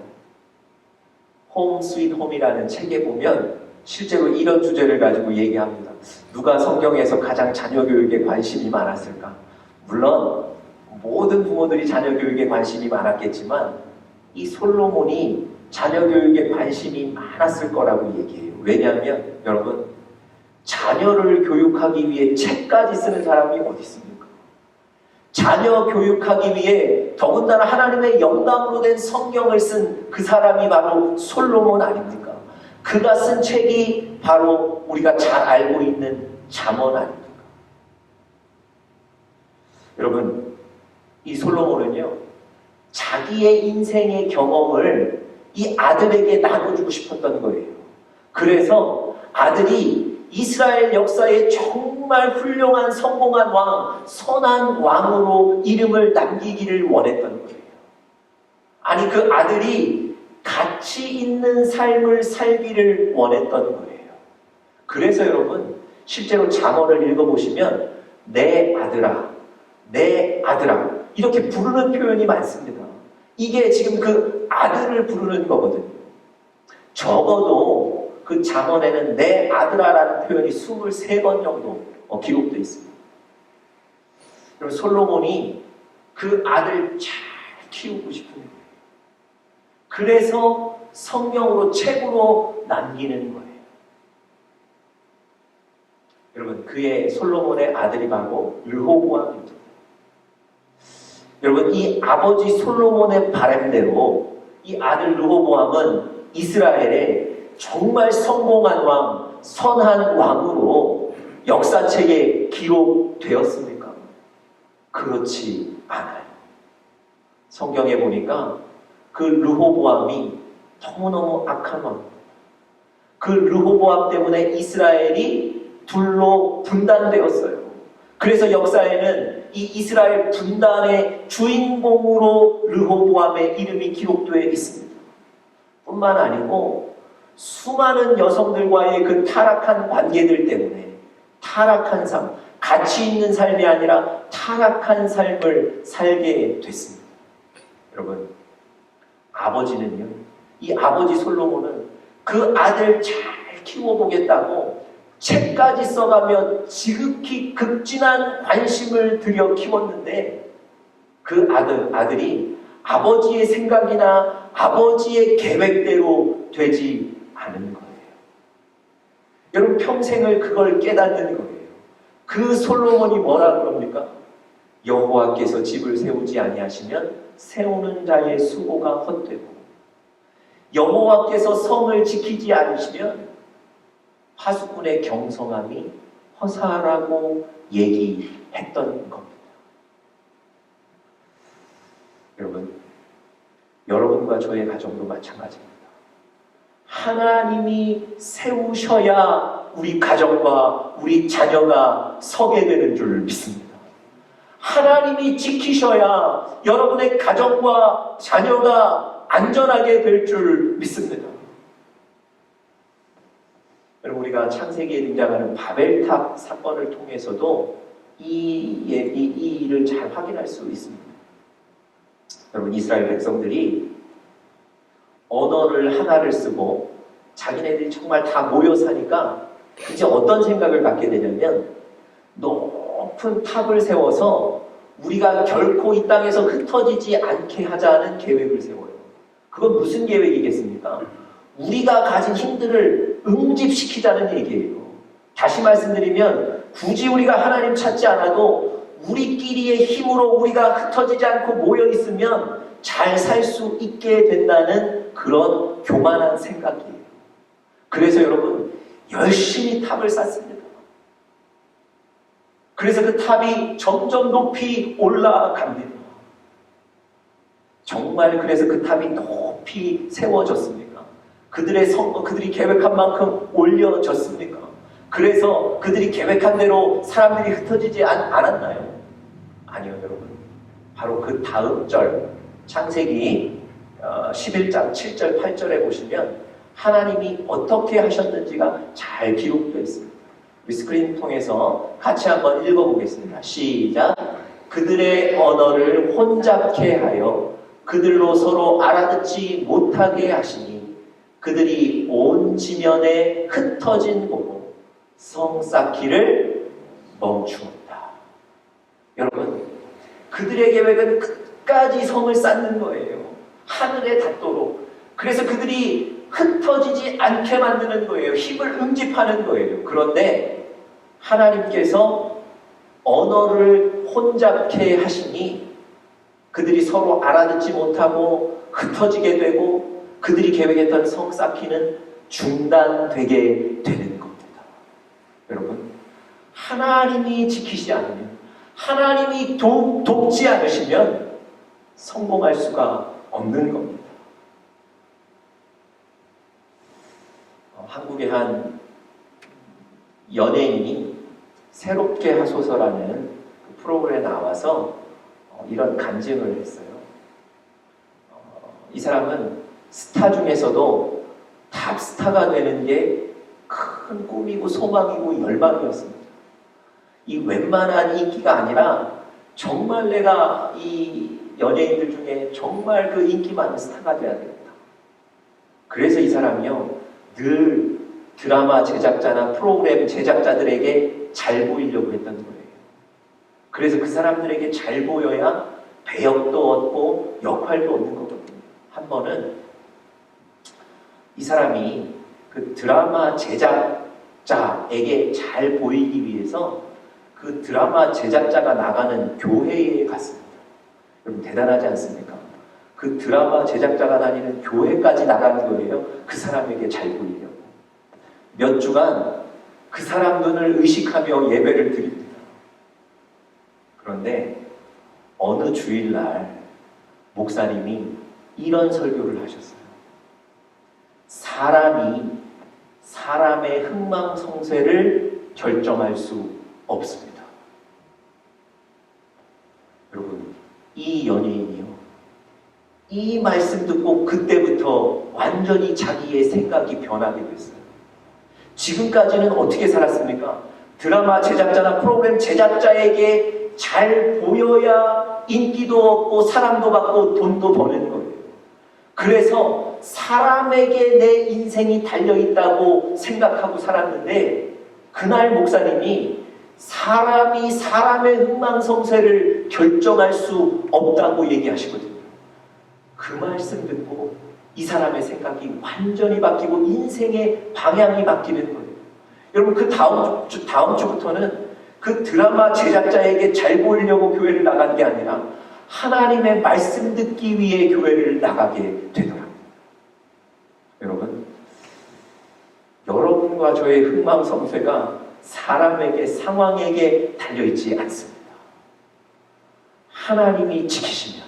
홈 스윗 홈이라는 책에 보면 실제로 이런 주제를 가지고 얘기합니다. 누가 성경에서 가장 자녀 교육에 관심이 많았을까? 물론 모든 부모들이 자녀 교육에 관심이 많았겠지만 이 솔로몬이 자녀 교육에 관심이 많았을 거라고 얘기해요. 왜냐하면 여러분, 자녀를 교육하기 위해 책까지 쓰는 사람이 어디 있습니까? 자녀 교육하기 위해 더군다나 하나님의 영감으로 된 성경을 쓴 그 사람이 바로 솔로몬 아닙니까? 그가 쓴 책이 바로 우리가 잘 알고 있는 잠언 아닙니까? 여러분, 이 솔로몬은요, 자기의 인생의 경험을 이 아들에게 나눠주고 싶었던 거예요. 그래서 아들이 이스라엘 역사에 정말 훌륭한 성공한 왕, 선한 왕으로 이름을 남기기를 원했던 거예요. 아니, 그 아들이 가치 있는 삶을 살기를 원했던 거예요. 그래서 여러분, 실제로 잠언을 읽어보시면 내 아들아, 내 아들아 이렇게 부르는 표현이 많습니다. 이게 지금 그 아들을 부르는 거거든요. 적어도 그 잠언에는 내 아들아라는 표현이 23번 정도 기록되어 있습니다. 그럼 솔로몬이 그 아들 잘 키우고 싶은 거예요. 그래서 성경으로 책으로 남기는 거예요. 여러분, 그의 솔로몬의 아들이 바로 르호보암입니다. 여러분, 이 아버지 솔로몬의 바람대로 이 아들 르호보암은 이스라엘의 정말 성공한 왕, 선한 왕으로 역사책에 기록되었습니까? 그렇지 않아요. 성경에 보니까 그 르호보암이 너무너무 악한 왕, 그 르호보암 때문에 이스라엘이 둘로 분단되었어요. 그래서 역사에는 이 이스라엘 분단의 주인공으로 르호보암의 이름이 기록되어 있습니다. 뿐만 아니고 수많은 여성들과의 그 타락한 관계들 때문에 타락한 삶, 가치 있는 삶이 아니라 타락한 삶을 살게 됐습니다. 여러분, 아버지는요, 이 아버지 솔로몬은 그 아들 잘 키워보겠다고 책까지 써가며 지극히 극진한 관심을 들여 키웠는데 그 아들이 아버지의 생각이나 아버지의 계획대로 되지 않은 거예요. 여러분, 평생을 그걸 깨닫는 거예요. 그 솔로몬이 뭐라 그럽니까? 여호와께서 집을 세우지 아니하시면 세우는 자의 수고가 헛되고 여호와께서 성을 지키지 않으시면 파수꾼의 경성함이 허사라고 얘기했던 겁니다. 여러분, 여러분과 저의 가정도 마찬가지입니다. 하나님이 세우셔야 우리 가정과 우리 자녀가 서게 되는 줄 믿습니다. 하나님이 지키셔야 여러분의 가정과 자녀가 안전하게 될 줄 믿습니다. 여러분, 우리가 창세기에 등장하는 바벨탑 사건을 통해서도 이 일을 잘 확인할 수 있습니다. 여러분, 이스라엘 백성들이 언어를 하나를 쓰고 자기네들이 정말 다 모여 사니까 이제 어떤 생각을 갖게 되냐면 높은 탑을 세워서 우리가 결코 이 땅에서 흩어지지 않게 하자는 계획을 세워요. 그건 무슨 계획이겠습니까? 우리가 가진 힘들을 응집시키자는 얘기예요. 다시 말씀드리면 굳이 우리가 하나님 찾지 않아도 우리끼리의 힘으로 우리가 흩어지지 않고 모여 있으면 잘 살 수 있게 된다는 그런 교만한 생각이에요. 그래서 여러분 열심히 탑을 쌓습니다. 그래서 그 탑이 점점 높이 올라갑니다. 정말 그래서 그 탑이 높이 세워졌습니까? 그들이 계획한 만큼 올려졌습니까? 그래서 그들이 계획한 대로 사람들이 흩어지지 않았나요? 아니요, 여러분. 바로 그 다음 절, 창세기 11장 7절, 8절에 보시면 하나님이 어떻게 하셨는지가 잘 기록되어 있습니다. 우리 스크린 통해서 같이 한번 읽어보겠습니다. 시작! 그들의 언어를 혼잡케 하여 그들로 서로 알아듣지 못하게 하시니 그들이 온 지면에 흩어진 곳 성 쌓기를 멈추었다. 여러분, 그들의 계획은 끝까지 성을 쌓는 거예요. 하늘에 닿도록. 그래서 그들이 흩어지지 않게 만드는 거예요. 힘을 응집하는 거예요. 그런데 하나님께서 언어를 혼잡케 하시니 그들이 서로 알아듣지 못하고 흩어지게 되고 그들이 계획했던 성 쌓기는 중단되게 되는 겁니다. 여러분, 하나님이 지키지 않으면, 하나님이 돕지 않으시면 성공할 수가 없는 겁니다. 한국의 한 연예인이 새롭게 하소서라는 그 프로그램에 나와서 이런 간증을 했어요. 이 사람은 스타 중에서도 탑스타가 되는 게 큰 꿈이고 소망이고 열망이었습니다. 이 웬만한 인기가 아니라 정말 내가 이 연예인들 중에 정말 그 인기 많은 스타가 돼야 되겠다. 그래서 이 사람이요, 늘 드라마 제작자나 프로그램 제작자들에게 잘 보이려고 했던 거예요. 그래서 그 사람들에게 잘 보여야 배역도 얻고 역할도 얻는 거거든요. 한 번은 이 사람이 그 드라마 제작자에게 잘 보이기 위해서 그 드라마 제작자가 나가는 교회에 갔습니다. 여러분 대단하지 않습니까? 그 드라마 제작자가 다니는 교회까지 나가는 거예요. 그 사람에게 잘 보이려고. 몇 주간 그 사람 눈을 의식하며 예배를 드립니다. 그런데 어느 주일날 목사님이 이런 설교를 하셨어요. 사람이 사람의 흥망성쇠를 결정할 수 없습니다. 여러분, 이 연예인이요, 이 말씀 듣고 그때부터 완전히 자기의 생각이 변하게 됐어요. 지금까지는 어떻게 살았습니까? 드라마 제작자나 프로그램 제작자에게 잘 보여야 인기도 얻고 사랑도 받고 돈도 버는 거예요. 그래서 사람에게 내 인생이 달려있다고 생각하고 살았는데 그날 목사님이 사람이 사람의 흥망성쇠를 결정할 수 없다고 얘기하시거든요. 그 말씀 듣고 이 사람의 생각이 완전히 바뀌고 인생의 방향이 바뀌는 거예요. 여러분, 그 다음 주부터는 그 드라마 제작자에게 잘 보이려고 교회를 나간 게 아니라 하나님의 말씀 듣기 위해 교회를 나가게 되더라고요. 여러분, 여러분과 저의 흥망성쇠가 사람에게, 상황에게 달려있지 않습니다. 하나님이 지키시면,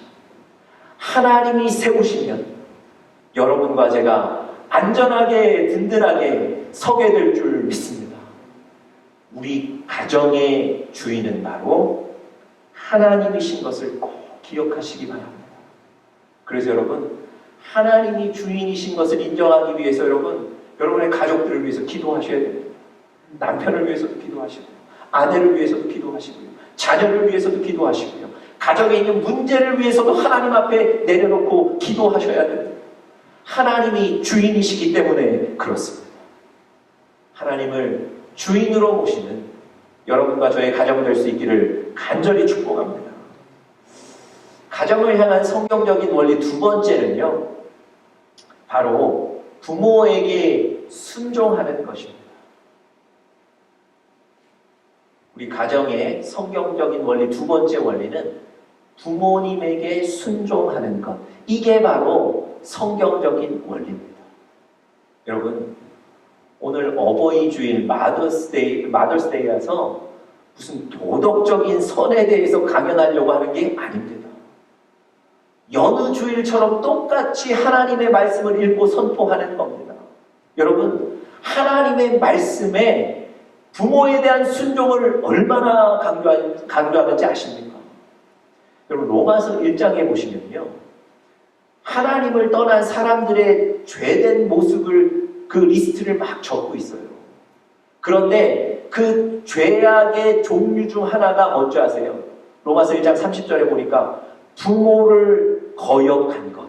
하나님이 세우시면 여러분과 제가 안전하게 든든하게 서게 될 줄 믿습니다. 우리 가정의 주인은 바로 하나님이신 것을 꼭 기억하시기 바랍니다. 그래서 여러분, 하나님이 주인이신 것을 인정하기 위해서 여러분의 가족들을 위해서 기도하셔야 됩니다. 남편을 위해서도 기도하시고요, 아내를 위해서도 기도하시고요, 자녀를 위해서도 기도하시고요, 가정에 있는 문제를 위해서도 하나님 앞에 내려놓고 기도하셔야 됩니다. 하나님이 주인이시기 때문에 그렇습니다. 하나님을 주인으로 모시는 여러분과 저의 가정 될 수 있기를 간절히 축복합니다. 가정을 향한 성경적인 원리 두 번째는요, 바로 부모에게 순종하는 것입니다. 우리 가정의 성경적인 원리 두 번째 원리는 부모님에게 순종하는 것. 이게 바로 성경적인 원리입니다. 여러분, 오늘 어버이 주일 마더스데이라서 무슨 도덕적인 선에 대해서 강연하려고 하는 게 아닙니다. 여느 주일처럼 똑같이 하나님의 말씀을 읽고 선포하는 겁니다. 여러분, 하나님의 말씀에 부모에 대한 순종을 얼마나 강조하는지 아십니까? 여러분, 로마서 1장에 보시면요, 하나님을 떠난 사람들의 죄된 모습을 그 리스트를 막 적고 있어요. 그런데 그 죄악의 종류 중 하나가 뭔지 아세요? 로마서 1장 30절에 보니까 부모를 거역한 것,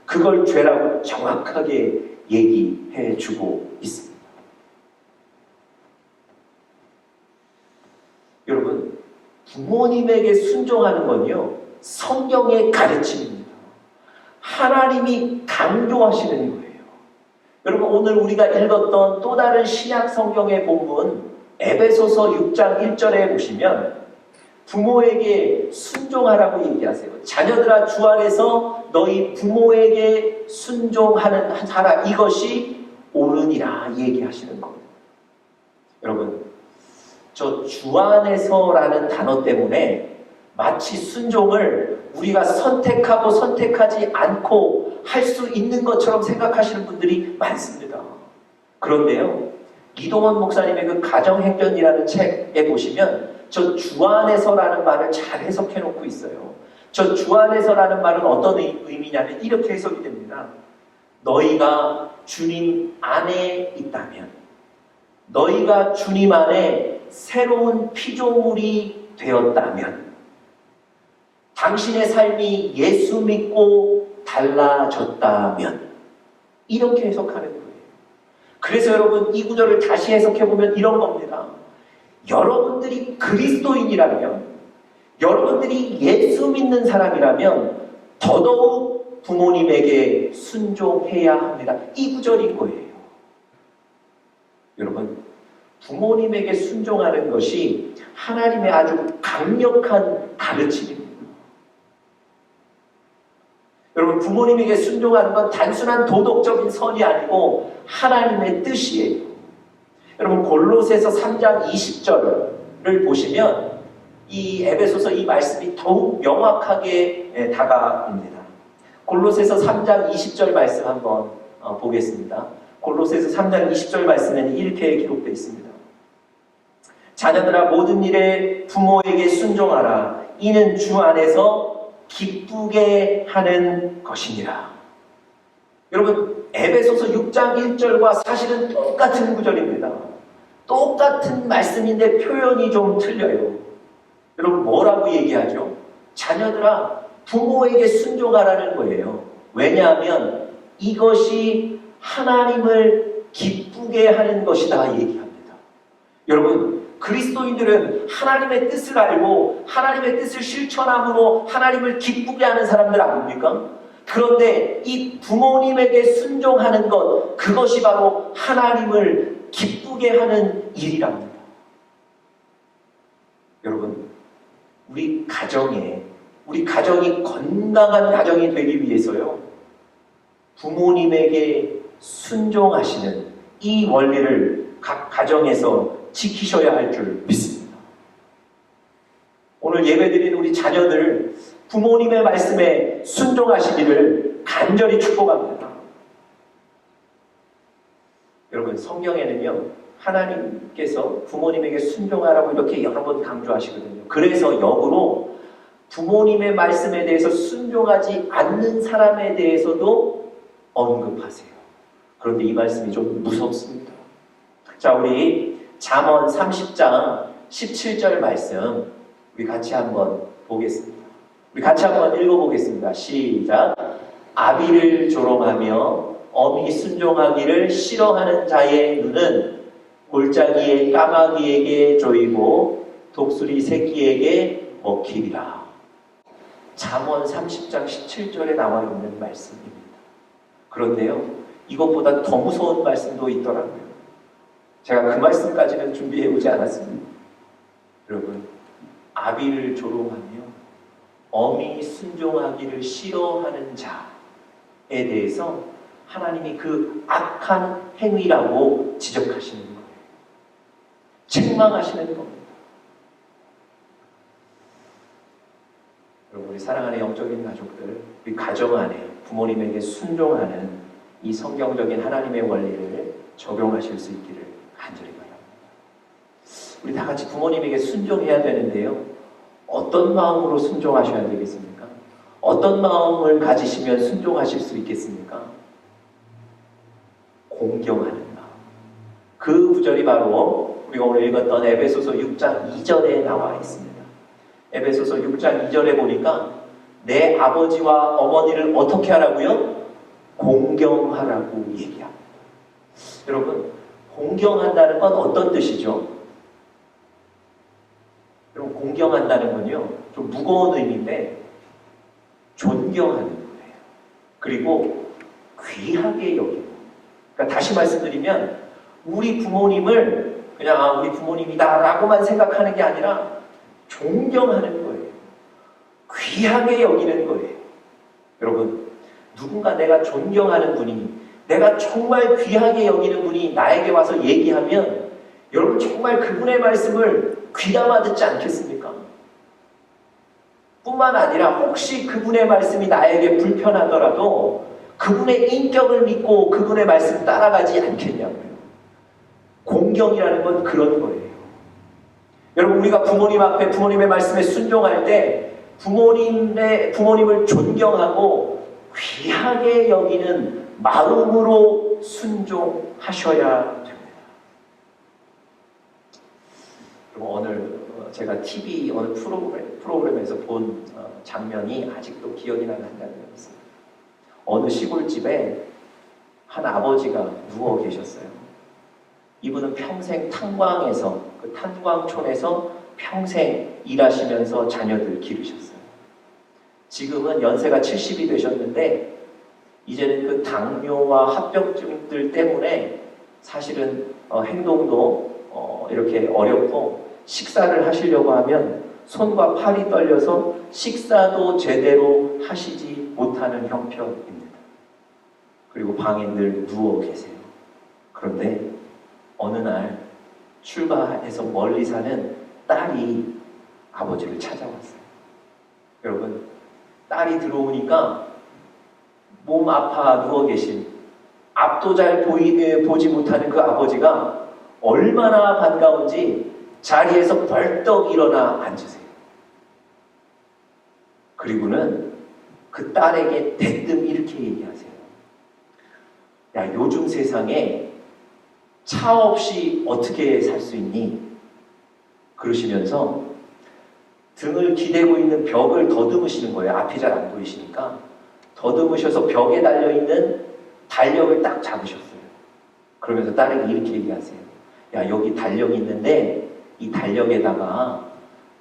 그걸 죄라고 정확하게 얘기해 주고 있습니다. 여러분, 부모님에게 순종하는 건요, 성경의 가르침입니다. 하나님이 강조하시는 거예요. 여러분, 오늘 우리가 읽었던 또 다른 신약 성경의 본문 에베소서 6장 1절에 보시면 부모에게 순종하라고 얘기하세요. 자녀들아, 주 안에서 너희 부모에게 순종하라, 이것이 옳으니라 얘기하시는 겁니다. 여러분, 저 주 안에서라는 단어 때문에 마치 순종을 우리가 선택하고 선택하지 않고 할 수 있는 것처럼 생각하시는 분들이 많습니다. 그런데요, 이동원 목사님의 그 가정행전이라는 책에 보시면 저 주 안에서라는 말을 잘 해석해 놓고 있어요. 저 주 안에서라는 말은 어떤 의미냐면 이렇게 해석이 됩니다. 너희가 주님 안에 있다면, 너희가 주님 안에 새로운 피조물이 되었다면, 당신의 삶이 예수 믿고 달라졌다면, 이렇게 해석하는 거예요. 그래서 여러분, 이 구절을 다시 해석해보면 이런 겁니다. 여러분들이 그리스도인이라면, 여러분들이 예수 믿는 사람이라면 더더욱 부모님에게 순종해야 합니다. 이 구절인 거예요. 여러분, 부모님에게 순종하는 것이 하나님의 아주 강력한 가르침입니다. 여러분, 부모님에게 순종하는 건 단순한 도덕적인 선이 아니고 하나님의 뜻이에요. 여러분, 골로새서 3장 20절을 보시면 이 에베소서 이 말씀이 더욱 명확하게 다가옵니다. 골로새서 3장 20절 말씀 한번 보겠습니다. 골로새서 3장 20절 말씀에는 이렇게 기록되어 있습니다. 자녀들아, 모든 일에 부모에게 순종하라. 이는 주 안에서 기쁘게 하는 것이니라. 여러분, 에베소서 6장 1절과 사실은 똑같은 구절입니다. 똑같은 말씀인데 표현이 좀 틀려요. 여러분, 뭐라고 얘기하죠? 자녀들아, 부모에게 순종하라는 거예요. 왜냐하면 이것이 하나님을 기쁘게 하는 것이다 얘기합니다. 여러분, 그리스도인들은 하나님의 뜻을 알고 하나님의 뜻을 실천함으로 하나님을 기쁘게 하는 사람들 아닙니까? 그런데 이 부모님에게 순종하는 것, 그것이 바로 하나님을 기쁘게 하는 일이랍니다. 여러분, 우리 가정이 건강한 가정이 되기 위해서요, 부모님에게 순종하시는 이 원리를 각 가정에서 지키셔야 할 줄 믿습니다. 오늘 예배드린 우리 자녀들, 부모님의 말씀에 순종하시기를 간절히 축복합니다. 여러분, 성경에는요, 하나님께서 부모님에게 순종하라고 이렇게 여러 번 강조하시거든요. 그래서 역으로 부모님의 말씀에 대해서 순종하지 않는 사람에 대해서도 언급하세요. 그런데 이 말씀이 좀 무섭습니다. 자, 우리 잠언 30장 17절 말씀 우리 같이 한번 보겠습니다. 우리 같이 한번 읽어보겠습니다. 시작. 아비를 조롱하며 어미 순종하기를 싫어하는 자의 눈은 골짜기의 까마귀에게 조이고 독수리 새끼에게 먹히리라. 잠언 30장 17절에 나와 있는 말씀입니다. 그런데요, 이것보다 더 무서운 말씀도 있더라고요. 제가 그 말씀까지는 준비해 오지 않았습니다. 여러분, 아비를 조롱하며 어미 순종하기를 싫어하는 자에 대해서 하나님이 그 악한 행위라고 지적하시는 거예요. 책망하시는 겁니다. 여러분, 우리 사랑하는 영적인 가족들, 우리 가정 안에 부모님에게 순종하는 이 성경적인 하나님의 원리를 적용하실 수 있기를 간절히 바랍니다. 우리 다 같이 부모님에게 순종해야 되는데요. 어떤 마음으로 순종하셔야 되겠습니까? 어떤 마음을 가지시면 순종하실 수 있겠습니까? 공경하는 마음. 그 구절이 바로 우리가 오늘 읽었던 에베소서 6장 2절에 나와 있습니다. 에베소서 6장 2절에 보니까 내 아버지와 어머니를 어떻게 하라고요? 공경하라고 얘기합니다. 여러분, 공경한다는 건 어떤 뜻이죠? 여러분, 공경한다는 건요, 좀 무거운 의미인데 존경하는 거예요. 그리고 귀하게 여기고. 그러니까 다시 말씀드리면 우리 부모님을 그냥 우리 부모님이다 라고만 생각하는 게 아니라 존경하는 거예요. 귀하게 여기는 거예요. 여러분, 누군가 내가 존경하는 분이, 내가 정말 귀하게 여기는 분이 나에게 와서 얘기하면 여러분 정말 그분의 말씀을 귀담아 듣지 않겠습니까? 뿐만 아니라 혹시 그분의 말씀이 나에게 불편하더라도 그분의 인격을 믿고 그분의 말씀 따라가지 않겠냐고요. 공경이라는 건 그런 거예요. 여러분, 우리가 부모님 앞에 부모님의 말씀에 순종할 때 부모님을 존경하고 귀하게 여기는 마음으로 순종하셔야 됩니다. 그리고 오늘 제가 TV 어느 프로그램에서 본 장면이 아직도 기억이 나는 한 장면이 있습니다. 어느 시골집에 한 아버지가 누워 계셨어요. 이분은 평생 탄광에서, 그 탄광촌에서 평생 일하시면서 자녀들 기르셨어요. 지금은 연세가 70이 되셨는데 이제는 그 당뇨와 합병증들 때문에 사실은 행동도 이렇게 어렵고 식사를 하시려고 하면 손과 팔이 떨려서 식사도 제대로 하시지 못하는 형편입니다. 그리고 방에 늘 누워 계세요. 그런데 어느 날 출가해서 멀리 사는 딸이 아버지를 찾아왔어요. 여러분, 딸이 들어오니까 몸 아파 누워 계신, 앞도 잘 보지 못하는 그 아버지가 얼마나 반가운지 자리에서 벌떡 일어나 앉으세요. 그리고는 그 딸에게 대뜸 이렇게 얘기하세요. 야, 요즘 세상에 차 없이 어떻게 살 수 있니? 그러시면서 등을 기대고 있는 벽을 더듬으시는 거예요. 앞이 잘 안 보이시니까. 더듬으셔서 벽에 달려있는 달력을 딱 잡으셨어요. 그러면서 딸에게 이렇게 얘기하세요. 야, 여기 달력이 있는데 이 달력에다가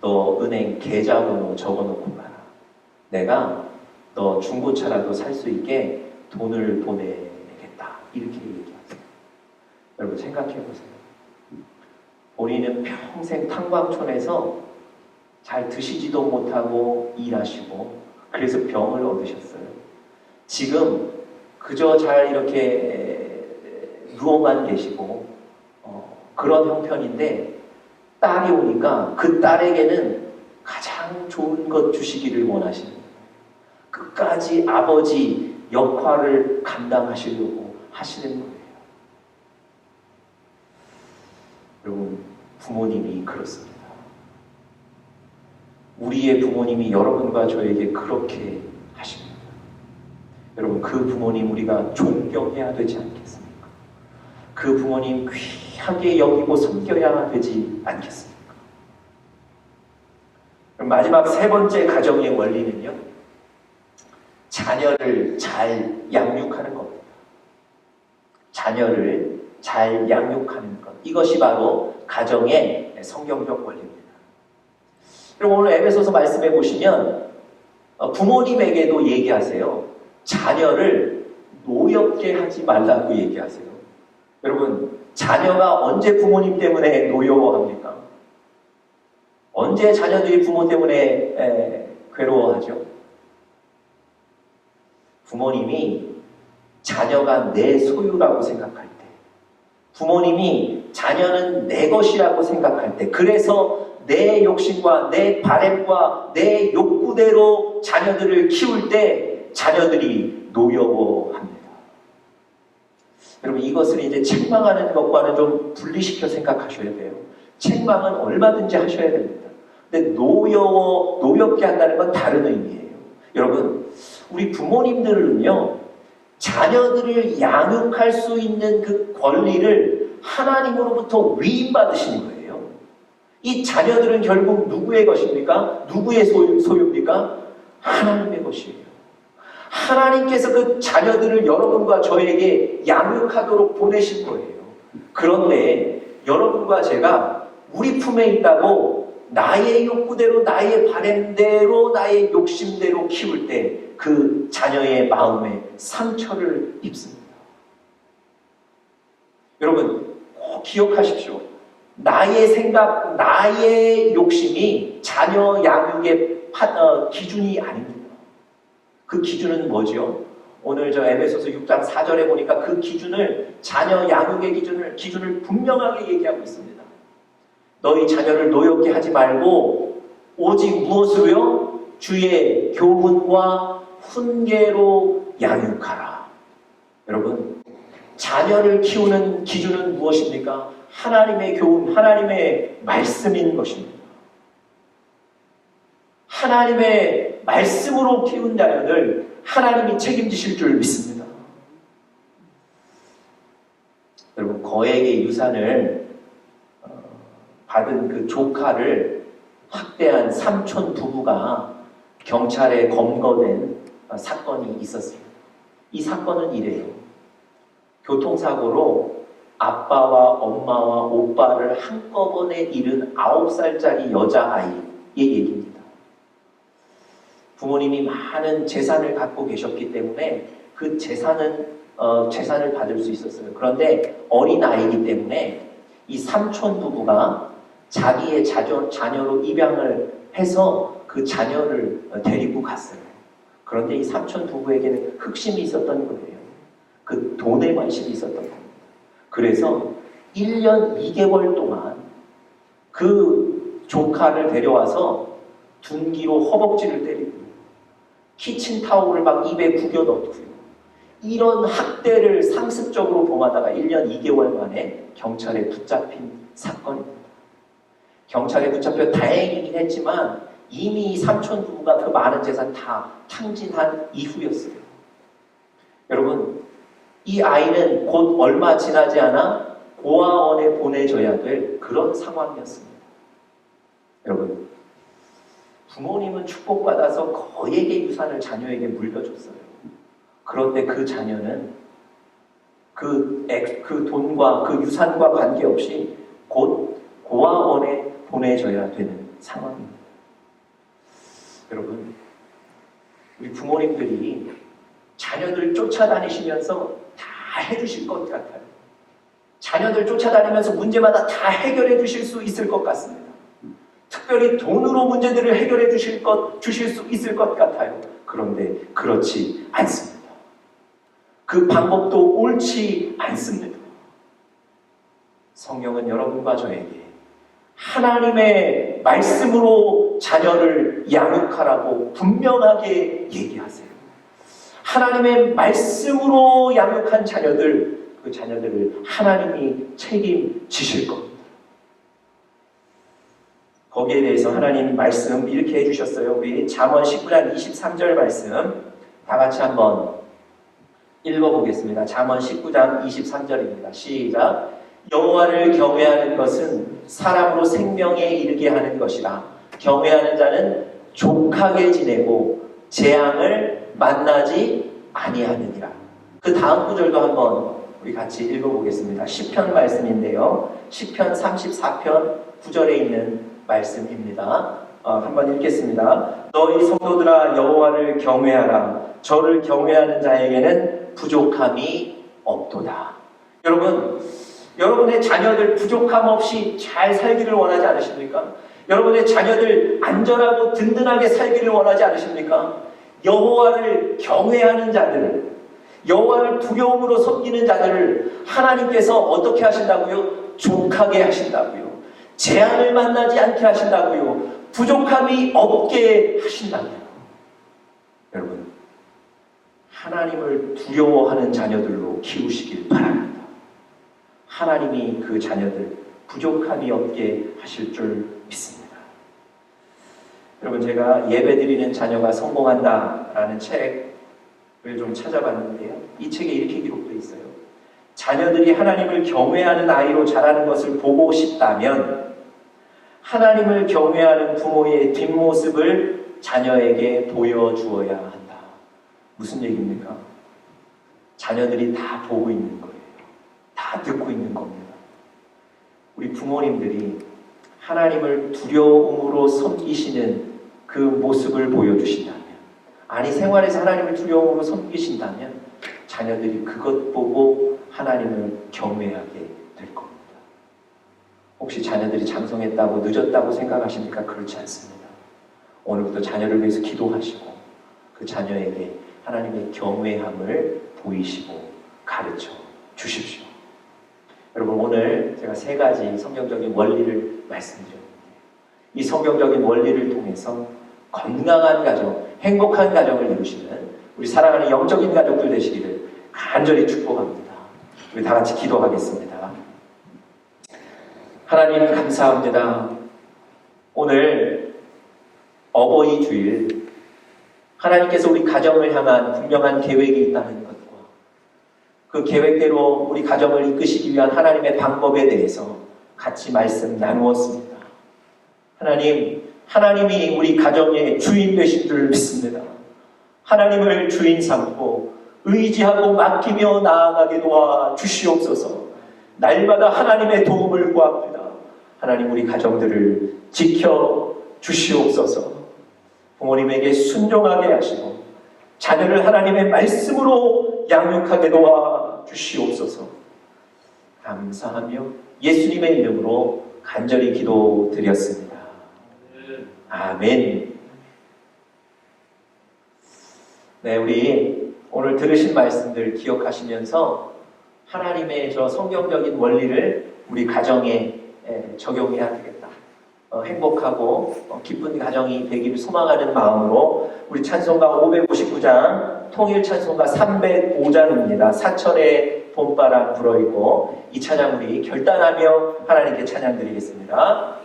너 은행 계좌번호 적어놓고 가라. 내가 너 중고차라도 살 수 있게 돈을 보내겠다. 이렇게 얘기하세요. 여러분, 생각해보세요. 본인은 평생 탄광촌에서 잘 드시지도 못하고 일하시고 그래서 병을 얻으셨어요. 지금 그저 잘 이렇게 누워만 계시고 그런 형편인데 딸이 오니까 그 딸에게는 가장 좋은 것 주시기를 원하시는 거예요. 끝까지 아버지 역할을 감당하시려고 하시는 거예요. 여러분, 부모님이 그렇습니다. 우리의 부모님이 여러분과 저에게 그렇게 하십니다. 여러분, 그 부모님 우리가 존경해야 되지 않겠습니까? 그 부모님 귀하게 여기고 섬겨야 되지 않겠습니까? 그럼 마지막 세 번째 가정의 원리는요, 자녀를 잘 양육하는 겁니다. 자녀를 잘 양육하는 것. 이것이 바로 가정의 성경적 원리입니다. 그리고 오늘 에베소서 말씀해 보시면 부모님에게도 얘기하세요. 자녀를 노엽게 하지 말라고 얘기하세요. 여러분, 자녀가 언제 부모님 때문에 노여워합니까? 언제 자녀들이 부모 때문에 괴로워하죠? 부모님이 자녀가 내 소유라고 생각할 때, 부모님이 자녀는 내 것이라고 생각할 때, 그래서 내 욕심과 내 바램과 내 욕구대로 자녀들을 키울 때 자녀들이 노여워합니다. 여러분, 이것을 이제 책망하는 것과는 좀 분리시켜 생각하셔야 돼요. 책망은 얼마든지 하셔야 됩니다. 근데 노엽게 한다는 건 다른 의미예요. 여러분, 우리 부모님들은요, 자녀들을 양육할 수 있는 그 권리를 하나님으로부터 위임받으시는 거예요. 이 자녀들은 결국 누구의 것입니까? 누구의 소유입니까? 하나님의 것이에요. 하나님께서 그 자녀들을 여러분과 저에게 양육하도록 보내신 거예요. 그런데 여러분과 제가 우리 품에 있다고 나의 욕구대로, 나의 바램대로, 나의 욕심대로 키울 때 그 자녀의 마음에 상처를 입습니다. 여러분, 꼭 기억하십시오. 나의 생각, 나의 욕심이 자녀 양육의 기준이 아닙니다. 그 기준은 뭐죠? 오늘 저 에베소서 6장 4절에 보니까 그 기준을, 자녀 양육의 기준을 분명하게 얘기하고 있습니다. 너희 자녀를 노엽게 하지 말고 오직 무엇으로요? 주의 교훈과 훈계로 양육하라. 여러분, 자녀를 키우는 기준은 무엇입니까? 하나님의 교훈, 하나님의 말씀인 것입니다. 하나님의 말씀으로 키운 자녀들 하나님이 책임지실 줄 믿습니다. 여러분, 거액의 유산을 받은 그 조카를 학대한 삼촌 부부가 경찰에 검거된 사건이 있었습니다. 이 사건은 이래요. 교통사고로 아빠와 엄마와 오빠를 한꺼번에 잃은 9살짜리 여자아이의 얘기입니다. 부모님이 많은 재산을 갖고 계셨기 때문에 그 재산을 받을 수 있었어요. 그런데 어린 아이이기 때문에 이 삼촌 부부가 자기의 자녀로 입양을 해서 그 자녀를 데리고 갔어요. 그런데 이 삼촌 부부에게는 흑심이 있었던 거예요. 그 돈에 관심이 있었던 겁니다. 그래서 1년 2개월 동안 그 조카를 데려와서 둔기로 허벅지를 때리고 키친타올을 막 입에 구겨 넣고요. 이런 학대를 상습적으로 범하다가 1년 2개월 만에 경찰에 붙잡힌 사건입니다. 경찰에 붙잡혀 다행이긴 했지만 이미 삼촌 부부가 그 많은 재산 다 탕진한 이후였어요. 여러분, 이 아이는 곧 얼마 지나지 않아 고아원에 보내져야 될 그런 상황이었습니다. 여러분, 부모님은 축복받아서 거액의 유산을 자녀에게 물려줬어요. 그런데 그 자녀는 그 돈과 그 유산과 관계없이 곧 고아원에 보내져야 되는 상황입니다. 여러분, 우리 부모님들이 자녀들 쫓아다니시면서 다 해주실 것 같아요. 자녀들 쫓아다니면서 문제마다 다 해결해 주실 수 있을 것 같습니다. 특별히 돈으로 문제들을 해결해 주실 수 있을 것 같아요. 그런데 그렇지 않습니다. 그 방법도 옳지 않습니다. 성경은 여러분과 저에게 하나님의 말씀으로 자녀를 양육하라고 분명하게 얘기하세요. 하나님의 말씀으로 양육한 자녀들, 그 자녀들을 하나님이 책임지실 겁니다. 거기에 대해서 하나님 말씀 이렇게 해주셨어요. 우리 잠언 19장 23절 말씀 다 같이 한번 읽어보겠습니다. 잠언 19장 23절입니다. 시작. 여호와를 경외하는 것은 사람으로 생명에 이르게 하는 것이라. 경외하는 자는 족하게 지내고 재앙을 만나지 아니하느니라. 그 다음 구절도 한번 우리 같이 읽어보겠습니다. 시편 말씀인데요. 시편 34편 9절에 있는 말씀입니다. 한번 읽겠습니다. 너희 성도들아 여호와를 경외하라. 저를 경외하는 자에게는 자녀는 부족함이 없도다. 여러분, 여러분의 자녀들 부족함 없이 잘 살기를 원하지 않으십니까? 여러분의 자녀들 안전하고 든든하게 살기를 원하지 않으십니까? 여호와를 경외하는 자들, 여호와를 두려움으로 섬기는 자들을 하나님께서 어떻게 하신다고요? 족하게 하신다고요. 재앙을 만나지 않게 하신다고요. 부족함이 없게 하신다고요. 여러분, 하나님을 두려워하는 자녀들로 키우시길 바랍니다. 하나님이 그 자녀들 부족함이 없게 하실 줄 믿습니다. 여러분, 제가 예배드리는 자녀가 성공한다라는 책을 좀 찾아봤는데요. 이 책에 이렇게 기록되어 있어요. 자녀들이 하나님을 경외하는 아이로 자라는 것을 보고 싶다면 하나님을 경외하는 부모의 뒷모습을 자녀에게 보여주어야 한다. 무슨 얘기입니까? 자녀들이 다 보고 있는 거예요. 다 듣고 있는 겁니다. 우리 부모님들이 하나님을 두려움으로 섬기시는 그 모습을 보여주신다면, 아니 생활에서 하나님을 두려움으로 섬기신다면 자녀들이 그것 보고 하나님을 경외하게 될 겁니다. 혹시 자녀들이 장성했다고 늦었다고 생각하십니까? 그렇지 않습니다. 오늘부터 자녀를 위해서 기도하시고 그 자녀에게 하나님의 경외함을 보이시고 가르쳐 주십시오. 여러분, 오늘 제가 3가지 성경적인 원리를 말씀드렸는데 이 성경적인 원리를 통해서 건강한 가정, 행복한 가정을 이루시는 우리 사랑하는 영적인 가족들 되시기를 간절히 축복합니다. 우리 다 같이 기도하겠습니다. 하나님 감사합니다. 오늘 어버이 주일 하나님께서 우리 가정을 향한 분명한 계획이 있다는 것과 그 계획대로 우리 가정을 이끄시기 위한 하나님의 방법에 대해서 같이 말씀 나누었습니다. 하나님이 우리 가정의 주인 되신 줄 믿습니다. 하나님을 주인 삼고 의지하고 맡기며 나아가게 도와 주시옵소서. 날마다 하나님의 도움을 구합니다. 하나님, 우리 가정들을 지켜 주시옵소서. 부모님에게 순종하게 하시고 자녀를 하나님의 말씀으로 양육하게 도와 주시옵소서. 감사하며 예수님의 이름으로 간절히 기도드렸습니다. 아멘. 네, 우리 오늘 들으신 말씀들 기억하시면서 하나님의 저 성경적인 원리를 우리 가정에 적용해야 되겠다. 행복하고 기쁜 가정이 되기를 소망하는 마음으로 우리 찬송가 559장 통일 찬송가 305장입니다. 사천의 봄바람 불어있고 이 찬양 우리 결단하며 하나님께 찬양 드리겠습니다.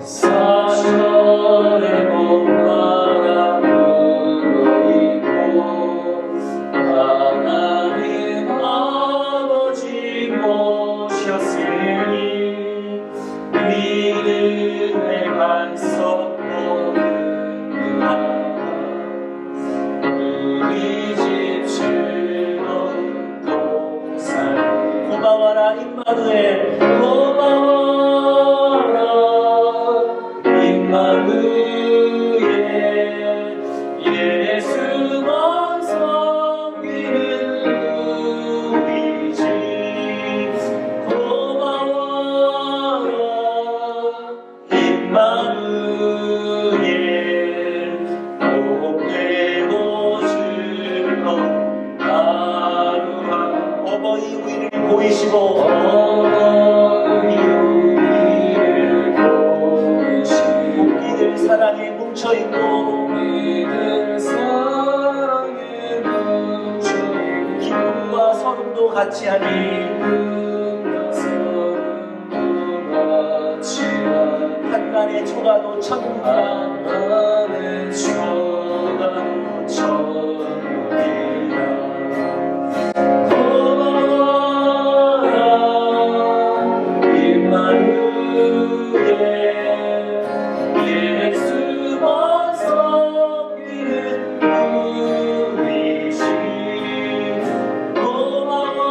사천의 봄바람 불어있고 하나님 아버지 모셨으니 믿음의 반석 보는구나. 우리 집 즐거운 동산 고마워라 임마누엘, 고마워라 임마누엘. 예수만 섬기는 우리 집 고마워라 임마누엘. 복되고 즐거운 하루하. 어버이 우리를 보이시고 어머니 우리를 보이시고 우리들 사랑에 뭉쳐있고 우리들 사랑에 뭉쳐있고 기쁨과 서름도 같이 하니 기쁨과 서름도 같이 하니 한간의 초가도 천국이라. 한간의 초가도 천국이라. 고마워라 임마누엘. 예수만 섬기는 우리 집 고마워라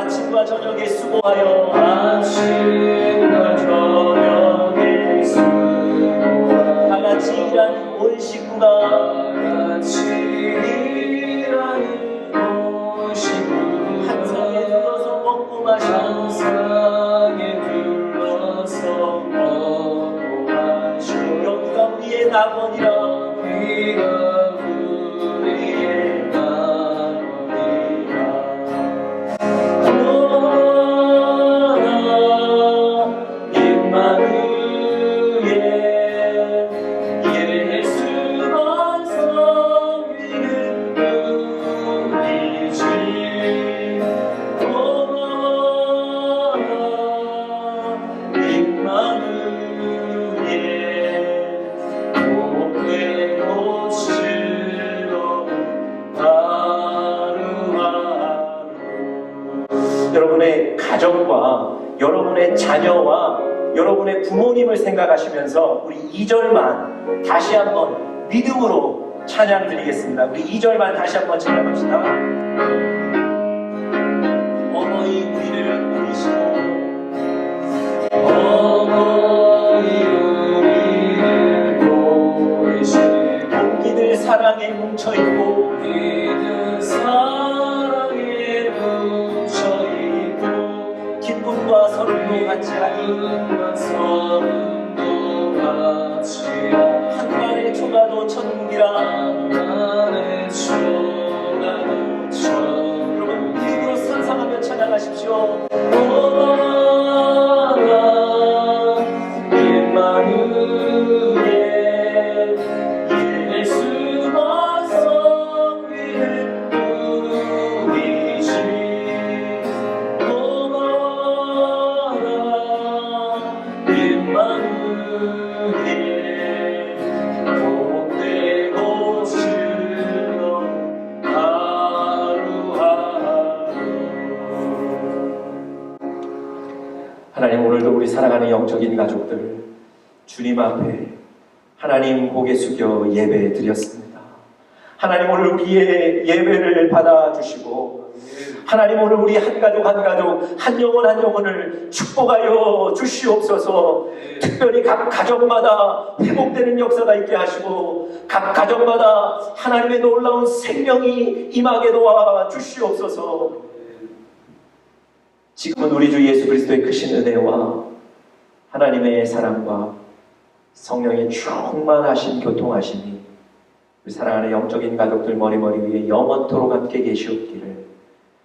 아침과 저녁에 수고하여 아침과 저녁에 수고하여 다 같이 일하는 온 식구가 같이 일하는 온 식구가 한 상에 둘러서 먹고 마시고 상에 둘러서 먹고 마시고 여기가 우리의 낙원이라 우리가 우리의 낙원이라 임마누엘 예수만 섬기는 우리 집 임마누엘 복의 꽃으로 하루하루 여러분의 가정과 여러분의 자녀와 여러분의 부모님을 생각하시면서 우리 2절만 다시 한번 믿음으로 찬양 드리겠습니다. 우리 2절만 다시 한번 찬양합시다. 어머니 우리를 보이시고 어머니 우리를 보이시고 본기들 사랑에 뭉쳐있고 이들 사랑에 뭉쳐있고 기쁨과 서름도 같이 하니 기쁨과 서름도 같이 하니 한간의 초가도 천국이라 나의 초가도 천 여러분 믿음으로 상상하며 찬양하십시오. 임마누엘 예수만 섬기는 우리 집 고마워라 임마누엘 복된 옷으로 하루하루 하나님 오늘도 우리 사랑하는 영적인 가족들 주님 앞에 하나님 고개 숙여 예배 드렸습니다. 하나님 오늘 우리의 예배를 받아주시고 하나님 오늘 우리 한 가족 한 가족 한 영혼 한 영혼을 축복하여 주시옵소서. 특별히 각 가정마다 회복되는 역사가 있게 하시고 각 가정마다 하나님의 놀라운 생명이 임하게 도와 주시옵소서. 지금은 우리 주 예수 그리스도의 크신 은혜와 하나님의 사랑과 성령의 충만하신 교통하심이 우리 사랑하는 영적인 가족들 머리머리 위에 영원토록 함께 계시옵기를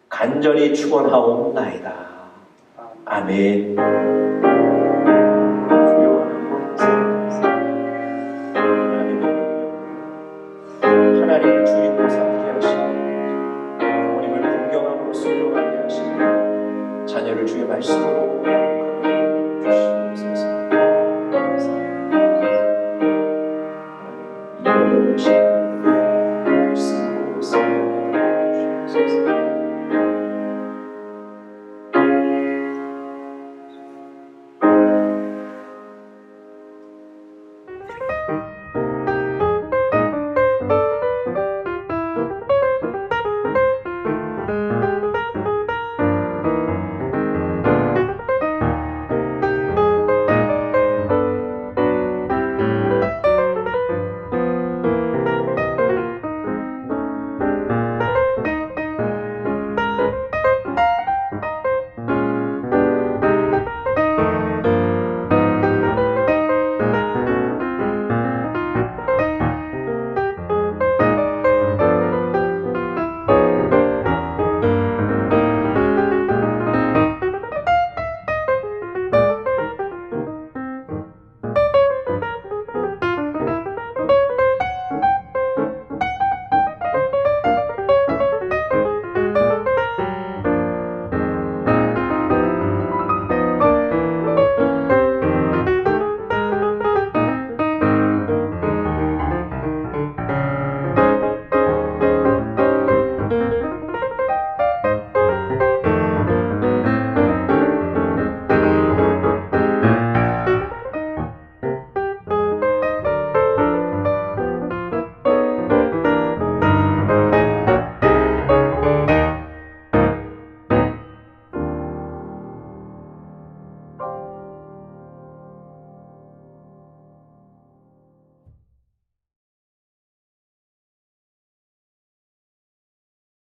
간절히 축원하옵나이다. 아멘. 하나님을 주인으로 삼게 하시고 부모님을 공경함으로 순종하게 하시고 자녀를 주의 말씀으로